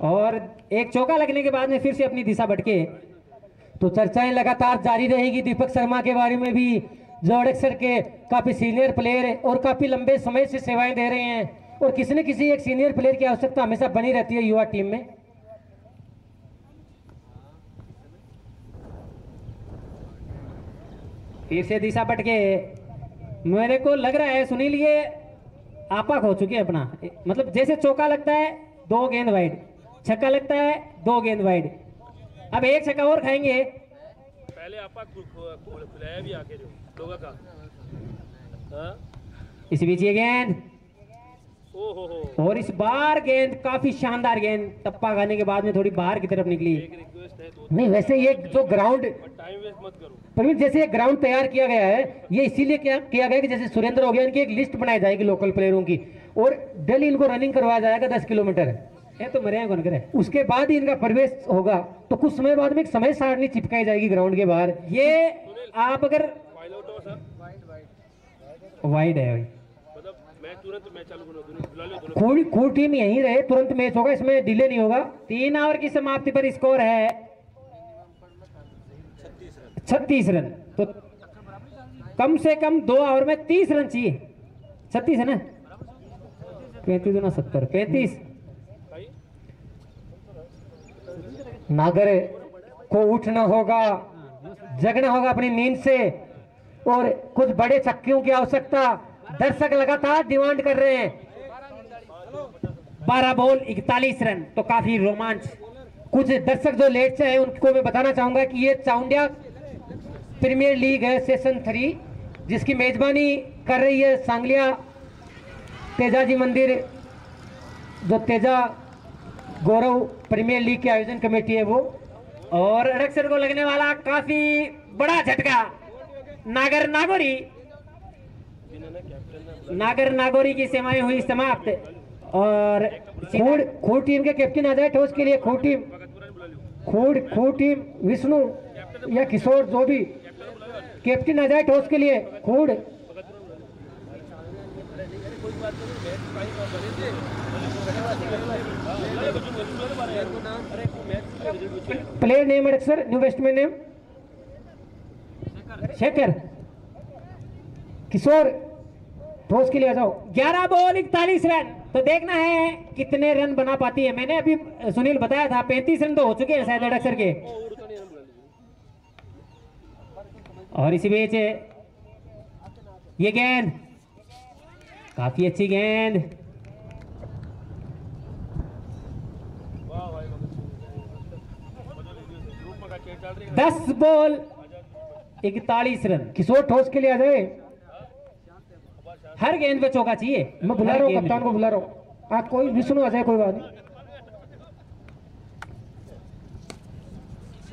और एक चौका लगने के बाद में फिर से अपनी दिशा भटके। तो चर्चाएं लगातार जारी रहेगी दीपक शर्मा के बारे में भी, जो अड़सर के काफी सीनियर प्लेयर है और काफी लंबे समय से सेवाएं दे रहे हैं, और किसी न किसी एक सीनियर प्लेयर की आवश्यकता हमेशा बनी रहती है युवा टीम में। फिर से दिशा भटके। मेरे को लग रहा है सुनील ये आपा खो चुके हैं अपना, मतलब जैसे चौका लगता है 2 गेंद वाइड, छक्का लगता है 2 गेंद वाइड, अब 1 छक्का और खाएंगे। पहले आपा खुलाया भी आके जो लोगों का। हाँ? इसी बीच ये गेंद, और इस बार गेंद काफी शानदार गेंद, टप्पा खाने के बाद में थोड़ी बाहर की तरफ निकली। नहीं वैसे ये जो ग्राउंड टाइम वेस्ट मत करो। प्रवीण, जैसे ये ग्राउंड तैयार किया गया है, ये इसीलिए किया गया कि जैसे सुरेंद्र हो गया, इनकी एक लिस्ट बनाई जाएगी लोकल प्लेयरों की, और डेली इनको रनिंग करवाया जाएगा 10 किलोमीटर। ये तो मरे कौन करे। उसके बाद ही इनका प्रवेश होगा, तो कुछ समय बाद में एक समय सारणी चिपकाई जाएगी ग्राउंड के बाहर। ये आप अगर वाइड है, मैच तुरंत मैच चालू करो, दोनों बुला लो दोनों। खूड़ टीम यहीं रहे, तुरंत मैच होगा, इसमें डिले नहीं होगा। 3 ओवर की समाप्ति पर स्कोर है 36 रन। तो कम से कम 2 ओवर में 30 रन चाहिए। 36 है ना, 35 दूना 70, 35। नागर को उठना होगा, जगना होगा अपनी नींद से, और कुछ बड़े छक्कों की आवश्यकता दर्शक लगातार डिमांड कर रहे हैं। 12 बॉल 41 रन, तो काफी रोमांच। कुछ दर्शक जो लेट से हैं उनको मैं बताना चाहूंगा कि ये चाउंडिया प्रीमियर लीग है सेशन 3, जिसकी मेजबानी कर रही है सांगलिया तेजाजी मंदिर, जो तेजा गौरव प्रीमियर लीग की आयोजन कमेटी है वो। और अड़क्षर को लगने वाला काफी बड़ा झटका, नागर नागोरी की सेवाएं हुई समाप्त। और खूड़ टीम के कैप्टन आ जाए टॉस के लिए। खूड़ टीम विष्णु या किशोर जो भी कैप्टन आ जाए टॉस के लिए। खूड़ प्लेयर नेम अक्सर न्यू बैट्समैन नेम शेखर। किशोर टॉस के लिए आ जाओ। 11 बॉल 41 रन, तो देखना है कितने रन बना पाती है। मैंने अभी सुनील बताया था 35 रन तो हो चुके हैं शायद अक्सर के। और इसी बीच ये गेंद काफी अच्छी गेंद, दस बॉल 41 रन। किशोर टॉस के लिए आ जाए। हर गेंद पे चौका चाहिए। मैं बुला रहा हूँ, कप्तान को बुला रहा हूँ। आप कोई विष्णु आ जाए, कोई बात नहीं।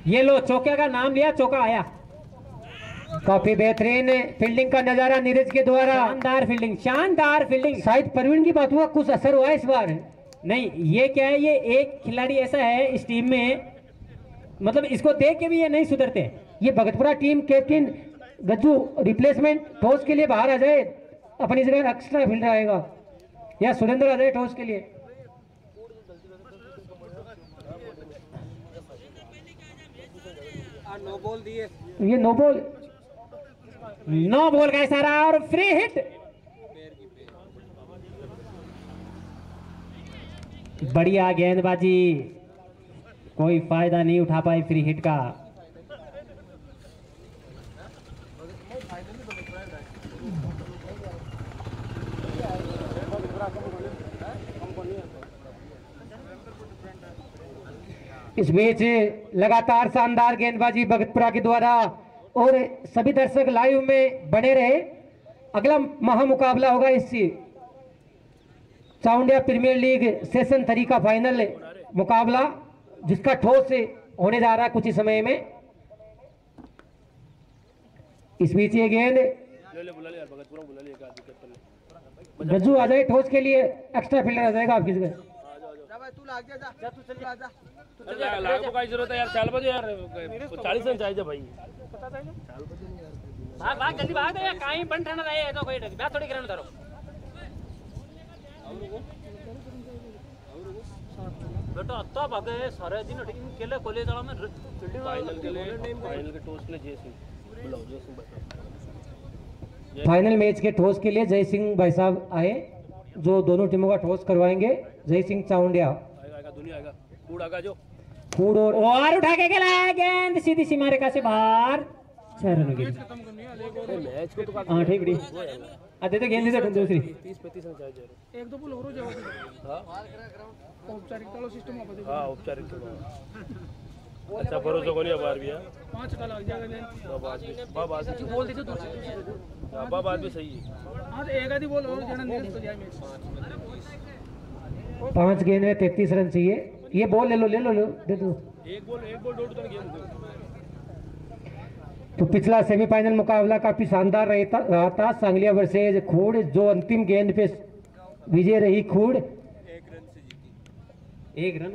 ये लो, चौके का नाम लिया, चौका आया। काफी बेहतरीन फील्डिंग का नजारा नीरज के द्वारा। शानदार फील्डिंग। शायद प्रवीण की बात हुआ, कुछ असर हुआ इस बार। नहीं, ये क्या है, ये एक खिलाड़ी ऐसा है इस टीम में, मतलब इसको देख के भी ये नहीं सुधरते। ये Bhagatpura team captain Gajju replacement toss के लिए बाहर आ जाए, अपनी जगह एक्स्ट्रा फील्डर आएगा, या सुरेंद्र आ जाए टॉस के लिए। ये नो बॉल का इशारा और फ्री हिट। बढ़िया गेंदबाजी, कोई फायदा नहीं उठा पाए फ्री हिट का। इस बीच लगातार शानदार गेंदबाजी भगतपुरा के द्वारा, और सभी दर्शक लाइव में बने रहे। अगला महामुकाबला होगा इस चाउंडिया प्रीमियर लीग सेशन 3 का फाइनल मुकाबला, जिसका ठोस होने जा रहा है कुछ ही समय में। इस बीच ये गेंद गज्जू आ जाए ठोस के लिए, एक्स्ट्रा फील्डर आ जाएगा आपकी जगह। जरूरत है यार, चाल बजे यार 40 रन चाहिए भाई। भाग जल्दी भाग यार, काई बन ठंडा रहे तो कोई बैट थोड़ी करन धरो बेटा। अत्ता भागे सारे दिन केले कोले जड़ा में फाइनल के टॉस के लिए जय सिंह बुलाओ, जय सिंह भाई। फाइनल मैच के टॉस के लिए जय सिंह भाई साहब आए, जो दोनों टीमों का टॉस करवाएंगे। जय सिंह चाउंडिया आएगा, दुनिया आएगा, कूड़ आएगा जो फूड और उठा के खेला गेंद सीधी सीमा रेखा से बाहर, 6 रन की। मैच को तो हाँ ठीक है, दे तो गेंद दे दो दूसरी। 30-35 रन चाहिए। एक दो बोल हो जाओ औपचारिकता लो सिस्टम आप देखो। हाँ औपचारिक अच्छा भरोसा को नहीं बार भी है 5 का लग जाएगा बात भी बोल दीजिए दूसरी बात भी सही है। हां तो एक आधी बोल और जना नीरज तो जाए मैच। 5 गेंद में 33 रन चाहिए। ये बॉल ले लो दे दो। एक बॉल डोट तो गेम। तो पिछला सेमीफाइनल मुकाबला काफी शानदार रहा था, सांगलिया वर्सेज खूड़, जो अंतिम गेंद पे विजय रही खूड़। एक रन।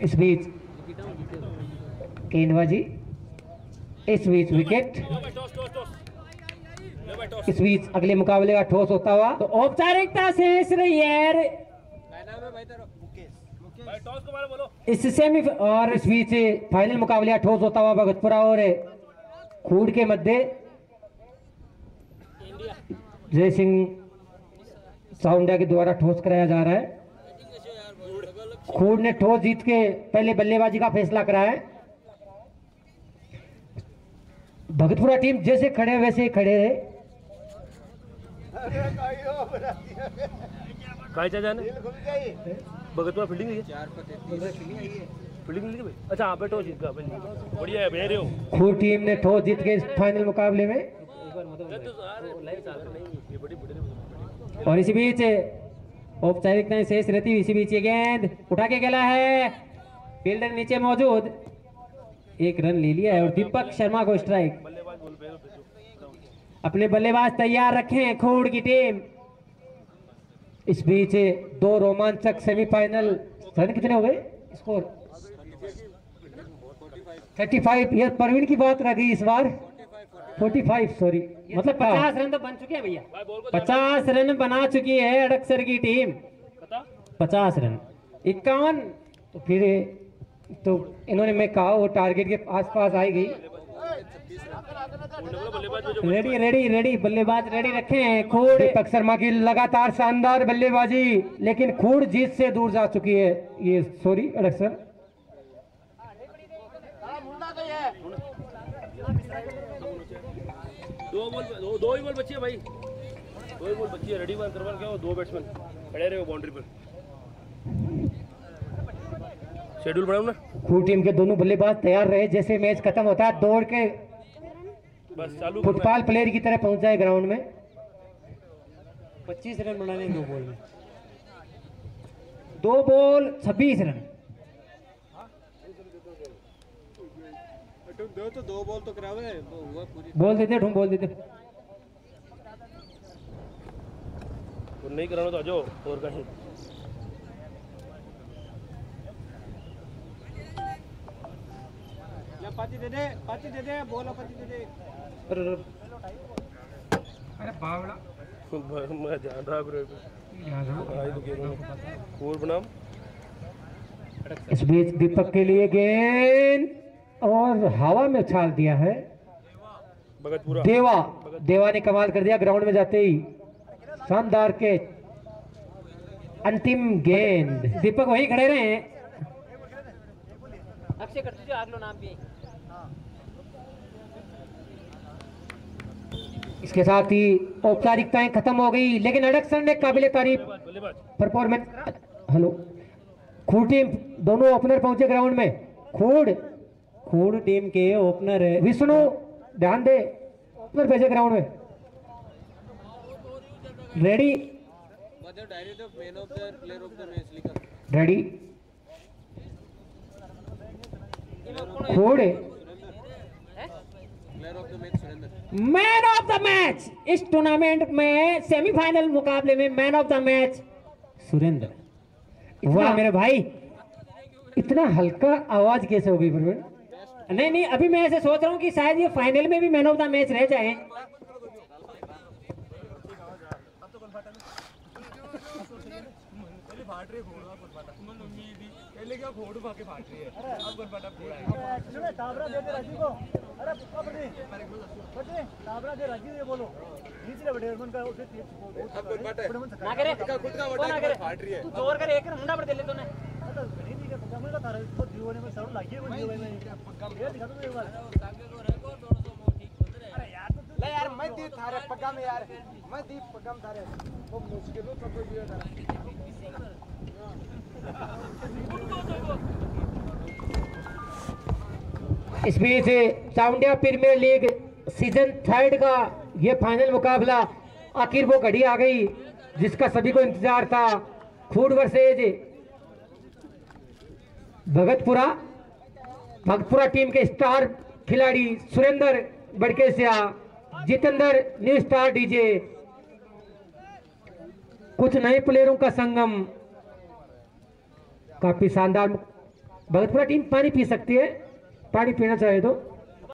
इस बीच गेंदबाजी, इस बीच विकेट। इस बीच अगले मुकाबले का ठोस होता हुआ तो औपचारिकता शेष रही है इस सेमी और इस बीच फाइनल मुकाबले ठोस होता हुआ भगतपुरा और खूड के मध्य जय सिंह साउंडिया के द्वारा ठोस कराया जा रहा है। खूड ने ठोस जीत के पहले बल्लेबाजी का फैसला कराया है। भगतपुरा टीम जैसे खड़े वैसे ही खड़े रहे। जाने भगतपुरा फील्डिंग है फील्डिंग भाई। अच्छा यहाँ पे टॉस जीत गया, बढ़िया है भेज रहे हो। खूड टीम ने टॉस जीत के इस फाइनल मुकाबले में और इसी बीच औपचारिकताएं शेष रहती हुई इसी बीच ये गेंद उठा के खेला है, फील्डर नीचे मौजूद, एक रन ले लिया है और दीपक शर्मा को स्ट्राइक। अपने बल्लेबाज तैयार रखें खूड की टीम। इस बीच दो रोमांचक सेमीफाइनल रन कितने हो गए स्कोर 35। ये परवीन की बात रह गई इस बार 45 सॉरी मतलब 50 रन तो बन चुके हैं भैया। 50 रन बना चुकी है अड़कसर की टीम। 50 रन 51 तो फिर तो इन्होंने मैं कहा वो टारगेट के आसपास आई गई। रेडी रेडी रेडी बल्लेबाज रेडी रखे हैं। खूड दीपक शर्मा की लगातार शानदार बल्लेबाजी, लेकिन खूड जीत से दूर जा चुकी है। ये सॉरी अड़कसर दो ही बॉल बची है भाई, दो ही बॉल बची है। रेडी वन करवन क्या हो, दो बैट्समैन खड़े रहे हो बाउंड्री पर। शेड्यूल बनाओ ना। खूड टीम के दोनों बल्लेबाज तैयार रहे, जैसे मैच खत्म होता है दौड़ के बस चालू फुटबॉल प्लेयर की तरह पहुंच जाए ग्राउंड में। 25 रन बनाने 2 बॉल में, 2 बॉल 26 रन। तो 2 बॉल तो करावे बोल देते ढूंढ बोल देते नहीं कराना तो आ जाओ और कहीं। पाती दे दे बोला पाती दे दे। अरे बावड़ा मैं ध्यान रहा और बनाम। इस बीच दीपक के लिए गेंद और हवा में उछाल दिया है भगतपुरा। देवा ने कमाल कर दिया ग्राउंड में जाते ही। शानदार के अंतिम गेंद। दीपक वही खड़े रहे हैं। अक्षय कर दीजिए आगलो नाम भी। इसके साथ ही औपचारिकताएं खत्म हो गई, लेकिन अड़कसर ने काबिले तारीफ परफॉर्मेंस। हेलो खूड टीम दोनों ओपनर पहुंचे ग्राउंड में। खूड टीम के ओपनर है विष्णु, ध्यान दे ओपनर भेजे ग्राउंड में। रेडी डायरी दो man of the player of the match लिखा। Ready Khud player of the match Surendra. Man of the match इस टूर्नामेंट में सेमीफाइनल मुकाबले में man of the match Surendra. वाह मेरे भाई, इतना हल्का आवाज कैसे हो गई प्रवीण? नहीं अभी मैं ऐसे सोच रहा हूँ कि शायद ये फाइनल में भी मैन ऑफ द मैच रह जाए। ना करे तू जोर कर एक मुंडा पर दे ले तूने। ले यार मैं दी थारे पक्का में यार मैं दी पक्का में थारे वो मुश्किल हो तो भी यार। इस बीच चाउंडिया प्रीमियर लीग सीजन 3 का ये फाइनल मुकाबला आखिर वो घड़ी आ गई जिसका सभी को इंतजार था। खूड वर्सेज भगतपुरा टीम के स्टार खिलाड़ी Surendra Badkesiya, Jitendra new star DJ, कुछ नए प्लेयरों का संगम। काफी शानदार। भगतपुरा टीम पानी पी सकती है, पानी पीना चाहे तो।